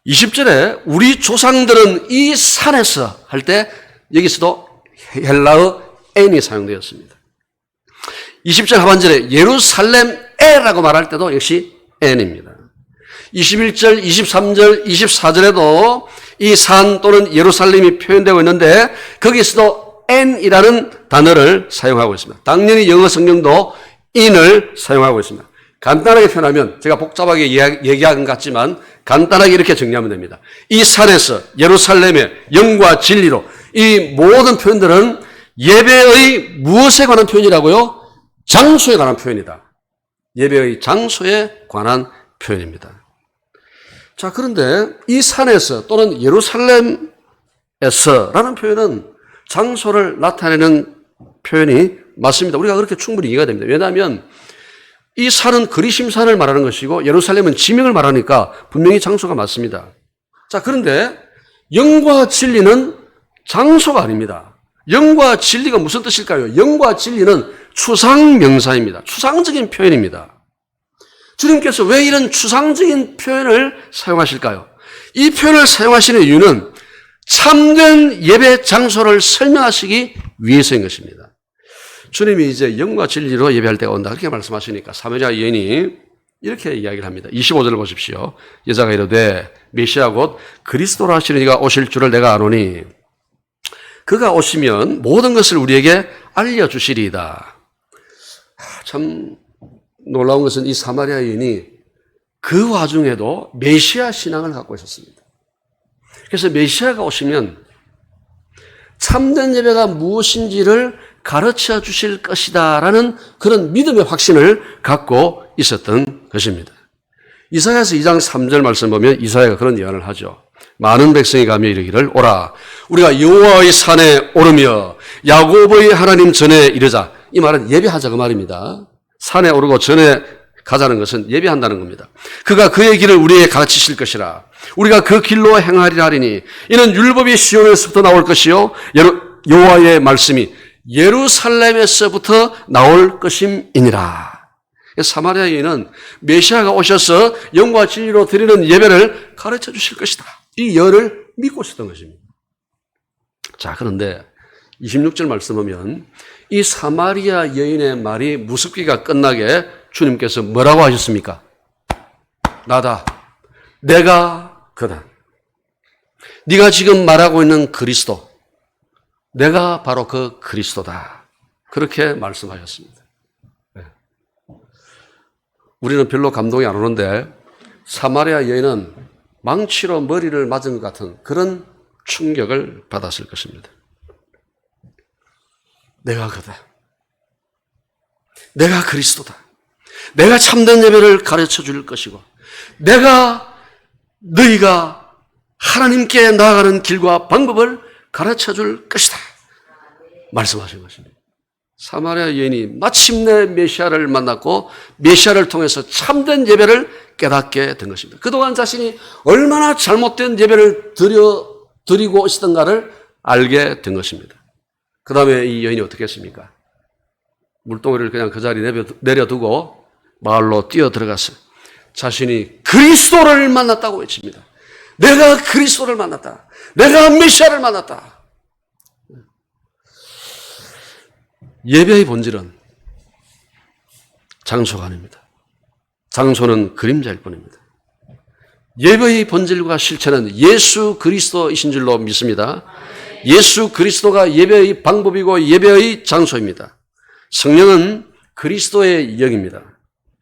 20절에 우리 조상들은 이 산에서 할 때 여기서도 헬라어 n이 사용되었습니다. 20절 하반절에 예루살렘에라고 말할 때도 역시 n입니다. 21절, 23절, 24절에도 이 산 또는 예루살렘이 표현되고 있는데 거기서도 n이라는 단어를 사용하고 있습니다. 당연히 영어 성경도 in을 사용하고 있습니다. 간단하게 표현하면 제가 복잡하게 얘기하는 것 같지만 간단하게 이렇게 정리하면 됩니다. 이 산에서 예루살렘의 영과 진리로 이 모든 표현들은 예배의 무엇에 관한 표현이라고요? 장소에 관한 표현이다. 예배의 장소에 관한 표현입니다. 자, 그런데 이 산에서 또는 예루살렘에서라는 표현은 장소를 나타내는 표현이 맞습니다. 우리가 그렇게 충분히 이해가 됩니다. 왜냐하면 이 산은 그리심산을 말하는 것이고 예루살렘은 지명을 말하니까 분명히 장소가 맞습니다. 자, 그런데 영과 진리는 장소가 아닙니다. 영과 진리가 무슨 뜻일까요? 영과 진리는 추상명사입니다. 추상적인 표현입니다. 주님께서 왜 이런 추상적인 표현을 사용하실까요? 이 표현을 사용하시는 이유는 참된 예배 장소를 설명하시기 위해서인 것입니다. 주님이 이제 영과 진리로 예배할 때가 온다 그렇게 말씀하시니까 사마리아 여인이 이렇게 이야기를 합니다. 25절을 보십시오. 여자가 이르되 메시아 곧 그리스도라 하시는 이가 오실 줄을 내가 아노니 그가 오시면 모든 것을 우리에게 알려주시리이다. 참 놀라운 것은 이 사마리아 여인이 그 와중에도 메시아 신앙을 갖고 있었습니다. 그래서 메시아가 오시면 참된 예배가 무엇인지를 가르쳐 주실 것이다 라는 그런 믿음의 확신을 갖고 있었던 것입니다. 이사야서 2장 3절 말씀 보면 이사야가 그런 예언을 하죠. 많은 백성이 가며 이르기를 오라 우리가 여호와의 산에 오르며 야곱의 하나님 전에 이르자. 이 말은 예배하자 그 말입니다. 산에 오르고 전에 가자는 것은 예배한다는 겁니다. 그가 그의 길을 우리에게 가르치실 것이라. 우리가 그 길로 행하리라 하리니 이는 율법이 시온에서부터 나올 것이요 여호와의 말씀이 예루살렘에서부터 나올 것임이니라. 사마리아 여인은 메시아가 오셔서 영과 진리로 드리는 예배를 가르쳐 주실 것이다. 이 열을 믿고 있었던 것입니다. 자, 그런데 26절 말씀 보면 이 사마리아 여인의 말이 무섭기가 끝나게 주님께서 뭐라고 하셨습니까? 나다. 내가 그다. 네가 지금 말하고 있는 그리스도. 내가 바로 그 그리스도다. 그렇게 말씀하셨습니다. 네. 우리는 별로 감동이 안 오는데 사마리아 여인은 망치로 머리를 맞은 것 같은 그런 충격을 받았을 것입니다. 내가 그다. 내가 그리스도다. 내가 참된 예배를 가르쳐 줄 것이고 내가 너희가 하나님께 나아가는 길과 방법을 가르쳐 줄 것이다. 말씀하신 것입니다. 사마리아 여인이 마침내 메시아를 만났고 메시아를 통해서 참된 예배를 깨닫게 된 것입니다. 그동안 자신이 얼마나 잘못된 예배를 드리고 있었던가를 알게 된 것입니다. 그 다음에 이 여인이 어떻게 했습니까? 물동이를 그냥 그 자리에 내려두고 마을로 뛰어 들어가서 자신이 그리스도를 만났다고 외칩니다. 내가 그리스도를 만났다. 내가 메시아를 만났다. 예배의 본질은 장소가 아닙니다. 장소는 그림자일 뿐입니다. 예배의 본질과 실체는 예수 그리스도이신 줄로 믿습니다. 예수 그리스도가 예배의 방법이고 예배의 장소입니다. 성령은 그리스도의 영입니다.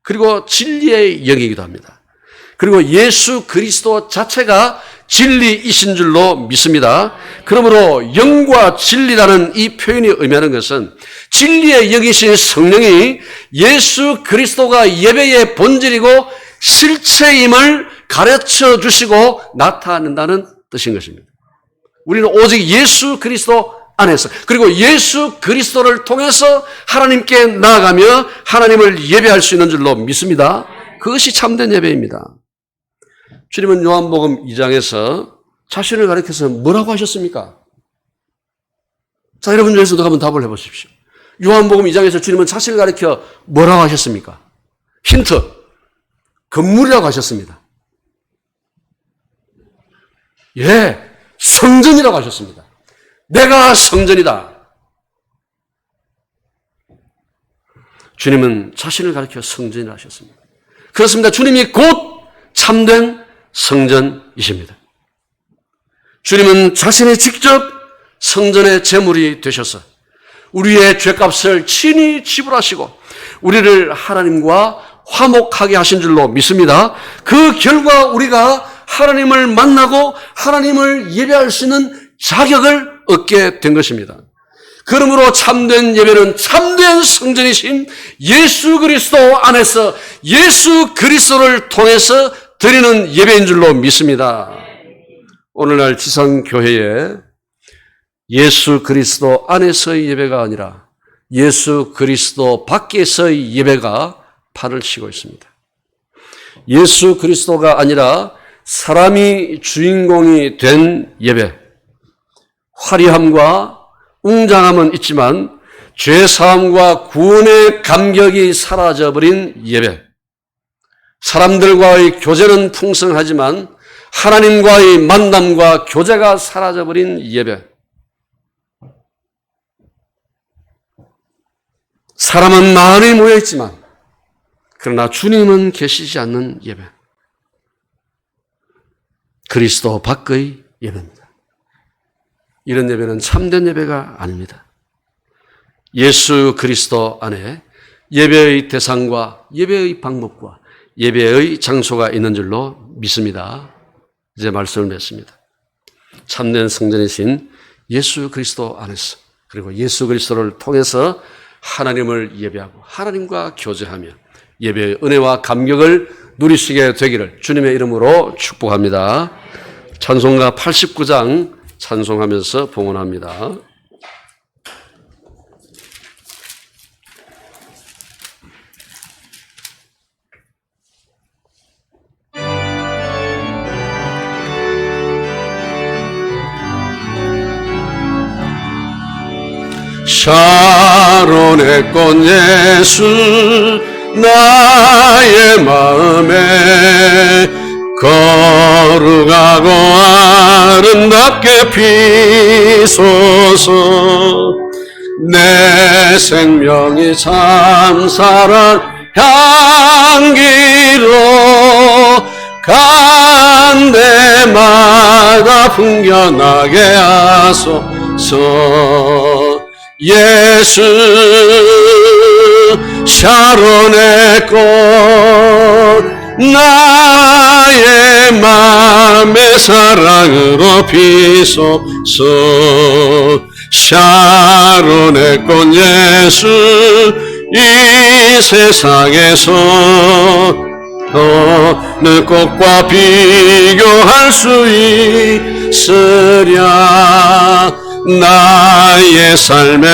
그리고 진리의 영이기도 합니다. 그리고 예수 그리스도 자체가 진리이신 줄로 믿습니다. 그러므로 영과 진리라는 이 표현이 의미하는 것은 진리의 영이신 성령이 예수 그리스도가 예배의 본질이고 실체임을 가르쳐 주시고 나타낸다는 뜻인 것입니다. 우리는 오직 예수 그리스도 안에서 그리고 예수 그리스도를 통해서 하나님께 나아가며 하나님을 예배할 수 있는 줄로 믿습니다. 그것이 참된 예배입니다. 주님은 요한복음 2장에서 자신을 가리켜서 뭐라고 하셨습니까? 자, 여러분 중에서도 한번 답을 해보십시오. 요한복음 2장에서 주님은 자신을 가리켜 뭐라고 하셨습니까? 힌트. 건물이라고 하셨습니다. 예, 성전이라고 하셨습니다. 내가 성전이다. 주님은 자신을 가리켜 성전이라 하셨습니다. 그렇습니다. 주님이 곧 참된 성전이십니다. 주님은 자신이 직접 성전의 제물이 되셔서 우리의 죄값을 친히 지불하시고 우리를 하나님과 화목하게 하신 줄로 믿습니다. 그 결과 우리가 하나님을 만나고 하나님을 예배할 수 있는 자격을 얻게 된 것입니다. 그러므로 참된 예배는 참된 성전이신 예수 그리스도 안에서 예수 그리스도를 통해서 드리는 예배인 줄로 믿습니다. 오늘날 지상교회에 예수 그리스도 안에서의 예배가 아니라 예수 그리스도 밖에서의 예배가 판을 치고 있습니다. 예수 그리스도가 아니라 사람이 주인공이 된 예배, 화려함과 웅장함은 있지만 죄사함과 구원의 감격이 사라져버린 예배, 사람들과의 교제는 풍성하지만 하나님과의 만남과 교제가 사라져버린 예배, 사람은 많이 모여있지만 그러나 주님은 계시지 않는 예배, 그리스도 밖의 예배입니다. 이런 예배는 참된 예배가 아닙니다. 예수 그리스도 안에 예배의 대상과 예배의 방법과 예배의 장소가 있는 줄로 믿습니다. 이제 말씀을 맺습니다. 참된 성전이신 예수 그리스도 안에서 그리고 예수 그리스도를 통해서 하나님을 예배하고 하나님과 교제하며 예배의 은혜와 감격을 누리시게 되기를 주님의 이름으로 축복합니다. 찬송가 89장 찬송하면서 봉헌합니다. 샤론의 꽃 예수 나의 마음에 거룩하고 아름답게 피소서. 내 생명이 참사랑 향기로 간 데마다 풍겨나게 하소서. 예수 샤론의 꽃 나의 맘의 사랑으로 피소서. 샤론의 꽃 예수 이 세상에서 어느 꽃과 비교할 수 있으랴. 나의 삶의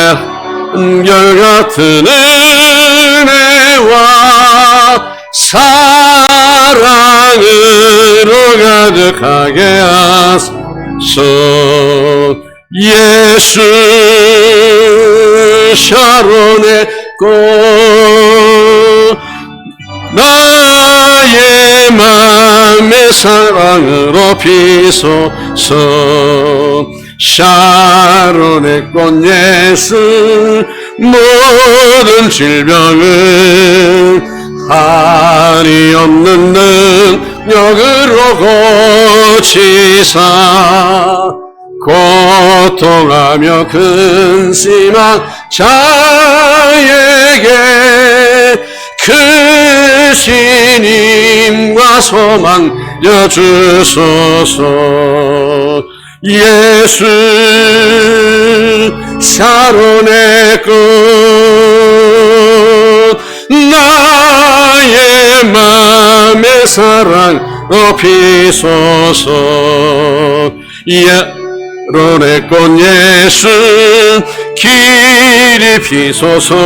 한결같은 은혜와 사랑으로 가득하게 하소서. 예수 샤론의 꽃 나의 맘의 사랑으로 피소서. 샤론의 꽃 예수 모든 질병을 한이 없는 능력으로 고치사 고통하며 근심한 자에게 그 신임과 소망 여주소서. 예수 샤론의 꽃 나의 맘의 사랑으로 피소서. 샤론의 꽃 예수 길이 피소서.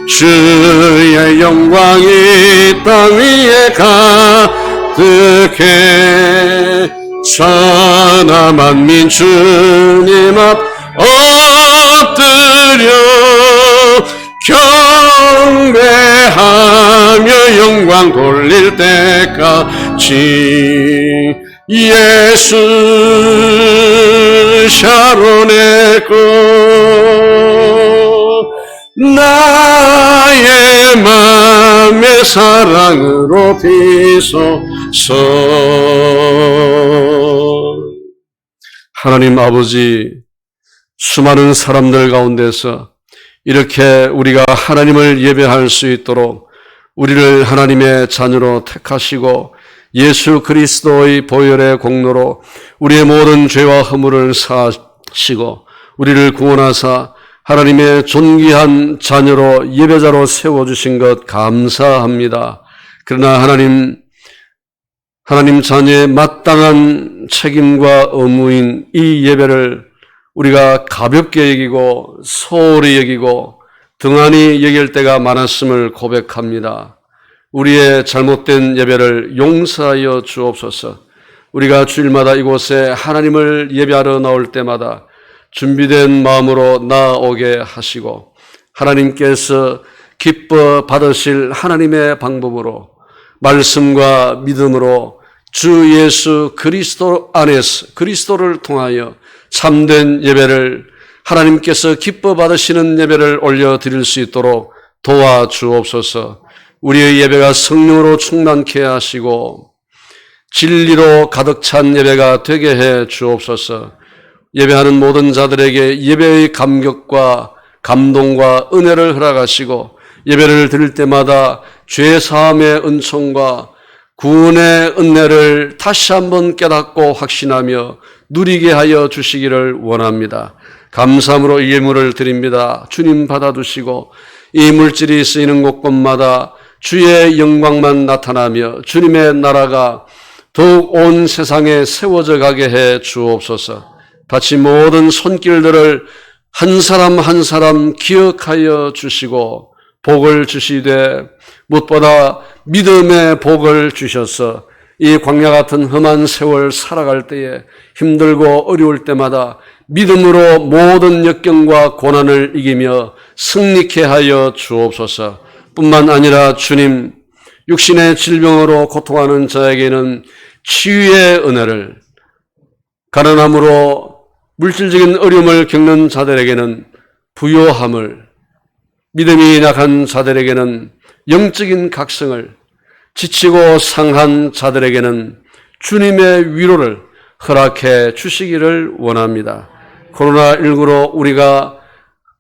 주의 영광이 땅 위에 가득해 천하 만민 주님 앞 엎드려 경배하며 영광 돌릴 때까지. 예수 샤론의 꽃 나의 맘의 사랑으로 피소서. 하나님 아버지, 수많은 사람들 가운데서 이렇게 우리가 하나님을 예배할 수 있도록 우리를 하나님의 자녀로 택하시고 예수 그리스도의 보혈의 공로로 우리의 모든 죄와 허물을 사하시고 우리를 구원하사 하나님의 존귀한 자녀로 예배자로 세워주신 것 감사합니다. 그러나 하나님 자녀의 마땅한 책임과 의무인 이 예배를 우리가 가볍게 여기고 소홀히 여기고 등한히 여길 때가 많았음을 고백합니다. 우리의 잘못된 예배를 용서하여 주옵소서. 우리가 주일마다 이곳에 하나님을 예배하러 나올 때마다 준비된 마음으로 나아오게 하시고 하나님께서 기뻐 받으실 하나님의 방법으로 말씀과 믿음으로 주 예수 그리스도 안에서 그리스도를 통하여 참된 예배를 하나님께서 기뻐 받으시는 예배를 올려드릴 수 있도록 도와주옵소서. 우리의 예배가 성령으로 충만케 하시고 진리로 가득 찬 예배가 되게 해 주옵소서. 예배하는 모든 자들에게 예배의 감격과 감동과 은혜를 허락하시고 예배를 드릴 때마다 죄 사함의 은총과 구원의 은혜를 다시 한번 깨닫고 확신하며 누리게 하여 주시기를 원합니다. 감사함으로 예물을 드립니다. 주님 받아두시고 이 물질이 쓰이는 곳곳마다 주의 영광만 나타나며 주님의 나라가 더욱 온 세상에 세워져 가게 해 주옵소서. 같이 모든 손길들을 한 사람 한 사람 기억하여 주시고 복을 주시되 무엇보다 믿음의 복을 주셔서 이 광야 같은 험한 세월 살아갈 때에 힘들고 어려울 때마다 믿음으로 모든 역경과 고난을 이기며 승리케 하여 주옵소서. 뿐만 아니라 주님, 육신의 질병으로 고통하는 자에게는 치유의 은혜를, 가난함으로 물질적인 어려움을 겪는 자들에게는 부요함을, 믿음이 약한 자들에게는 영적인 각성을, 지치고 상한 자들에게는 주님의 위로를 허락해 주시기를 원합니다. 코로나19로 우리가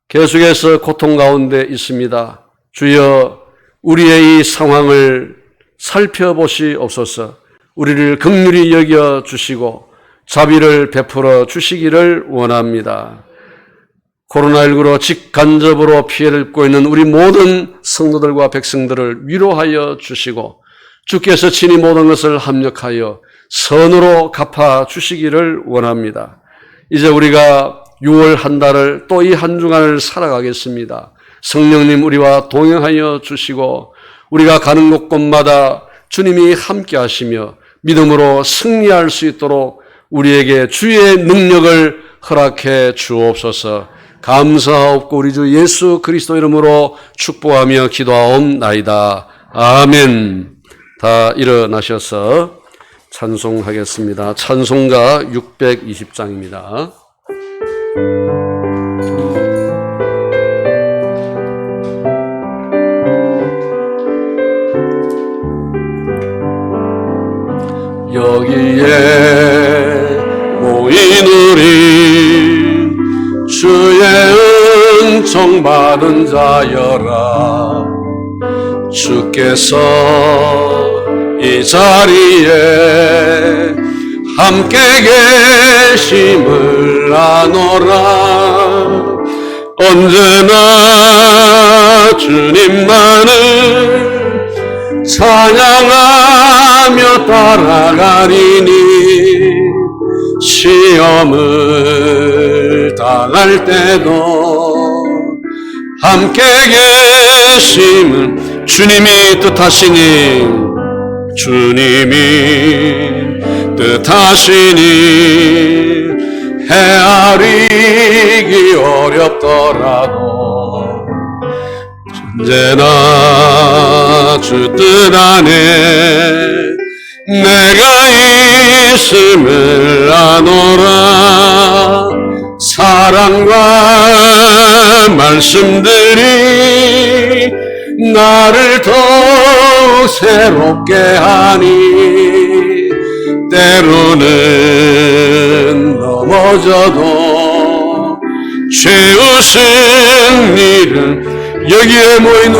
계속해서 고통 가운데 있습니다. 주여, 우리의 이 상황을 살펴보시옵소서. 우리를 긍휼히 여겨 주시고 자비를 베풀어 주시기를 원합니다. 코로나19로 직간접으로 피해를 입고 있는 우리 모든 성도들과 백성들을 위로하여 주시고 주께서 친히 모든 것을 합력하여 선으로 갚아 주시기를 원합니다. 이제 우리가 6월 한 달을 또 이 한 주간을 살아가겠습니다. 성령님 우리와 동행하여 주시고 우리가 가는 곳곳마다 주님이 함께 하시며 믿음으로 승리할 수 있도록 우리에게 주의 능력을 허락해 주옵소서. 감사하옵고 우리 주 예수 그리스도 이름으로 축복하며 기도하옵나이다. 아멘. 다 일어나셔서 찬송하겠습니다. 찬송가 620장입니다. 여기에 모인 우리 주의 은총 받은 자여라. 주께서 이 자리에 함께 계심을 아노라. 언제나 주님만을 찬양하며 따라가리니 시험을 당할 때도 함께 계심은 주님이 뜻하시니 헤아리기 어렵더라도 언제나 주 뜻 안에 내가 있음을 아노라. 사랑과 말씀들이 나를 더욱 새롭게 하니 때로는 넘어져도 죄우신 일은 여기에 모인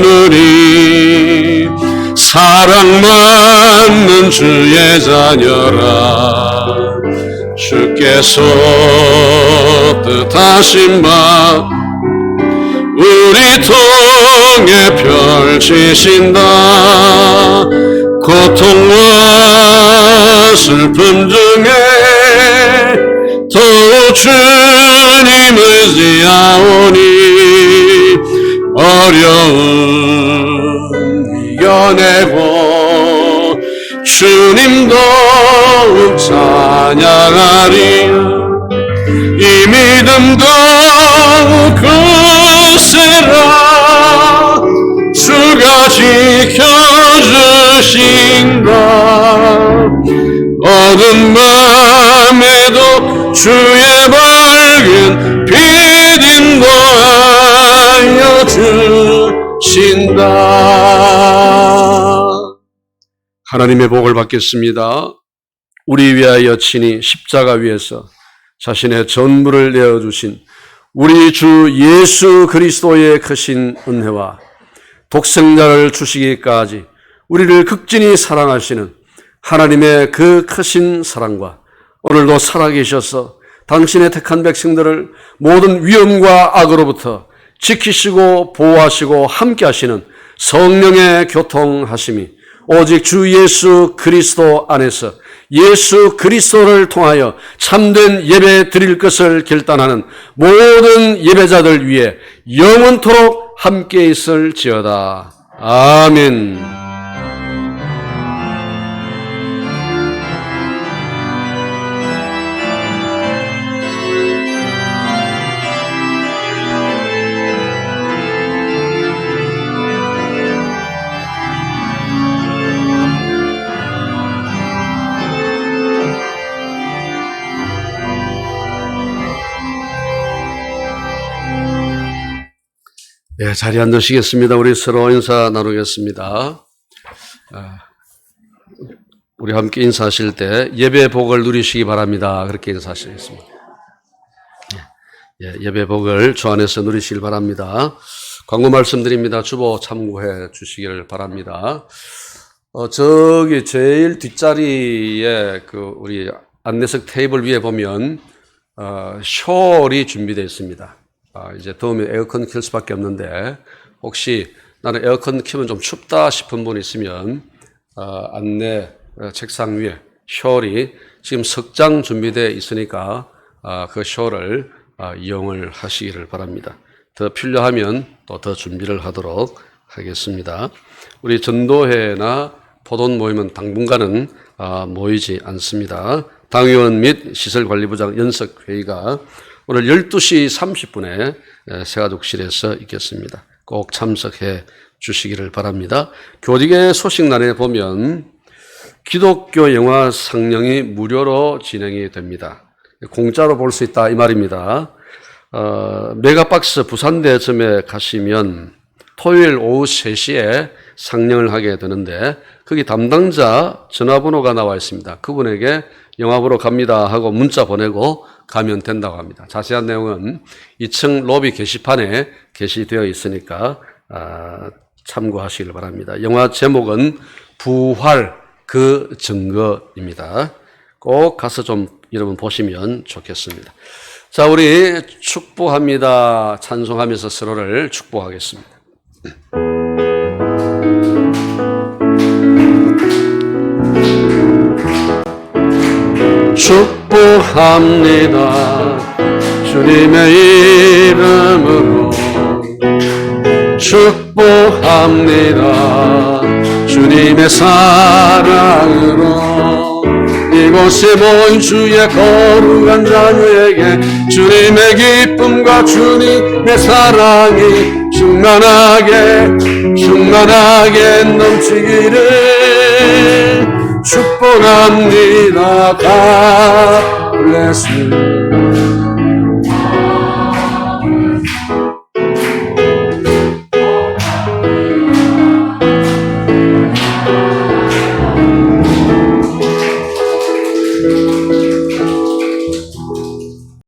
우리 사랑받는 주의 자녀라. 주께서 뜻하신 바 우리 통해 펼치신다. 고통과 슬픔 중에 더욱 주님 의지하오니 어려움 이겨내고 주님 더욱 찬양하리. 이 믿음 더욱 굳세라. 주가 지켜주신다. 어두운 밤에도 주의 밝은 빛 인도하여 주신다. 하나님의 복을 받겠습니다. 우리 위하여 친히 십자가 위에서 자신의 전부를 내어주신 우리 주 예수 그리스도의 크신 은혜와 독생자를 주시기까지 우리를 극진히 사랑하시는 하나님의 그 크신 사랑과 오늘도 살아계셔서 당신의 택한 백성들을 모든 위험과 악으로부터 지키시고 보호하시고 함께하시는 성령의 교통하심이 오직 주 예수 그리스도 안에서 예수 그리스도를 통하여 참된 예배 드릴 것을 결단하는 모든 예배자들 위해 영원토록 함께 있을지어다. 아멘. 예, 자리에 앉으시겠습니다. 우리 서로 인사 나누겠습니다. 우리 함께 인사하실 때 예배 복을 누리시기 바랍니다. 그렇게 인사하시겠습니다. 예, 예배 복을 주 안에서 누리시길 바랍니다. 광고 말씀드립니다. 주보 참고해 주시기를 바랍니다. 저기 제일 뒷자리에 우리 안내석 테이블 위에 보면 숄이 준비되어 있습니다. 이제 더우면 에어컨 켤 수밖에 없는데 혹시 나는 에어컨 켜면 좀 춥다 싶은 분 있으면 안내 책상 위에 숄이 지금 석 장 준비되어 있으니까 그 숄을 이용을 하시기를 바랍니다. 더 필요하면 또 더 준비를 하도록 하겠습니다. 우리 전도회나 포돈 모임은 당분간은 모이지 않습니다. 당의원 및 시설관리부장 연석회의가 오늘 12시 30분에 새가족실에서 있겠습니다. 꼭 참석해 주시기를 바랍니다. 교직의 소식란에 보면 기독교 영화 상영이 무료로 진행이 됩니다. 공짜로 볼 수 있다 이 말입니다. 메가박스 부산대점에 가시면 토요일 오후 3시에 상영을 하게 되는데 거기 담당자 전화번호가 나와 있습니다. 그분에게 영화 보러 갑니다 하고 문자 보내고 가면 된다고 합니다. 자세한 내용은 2층 로비 게시판에 게시되어 있으니까 참고하시길 바랍니다. 영화 제목은 부활 그 증거입니다. 꼭 가서 좀 여러분 보시면 좋겠습니다. 자, 우리 축복합니다. 찬송하면서 서로를 축복하겠습니다. 축복합니다. 주님의 이름으로 축복합니다. 주님의 사랑으로 이곳에 모인 주의 거룩한 자녀에게 주님의 기쁨과 주님의 사랑이 충만하게 넘치기를 축복합니다. God bless you.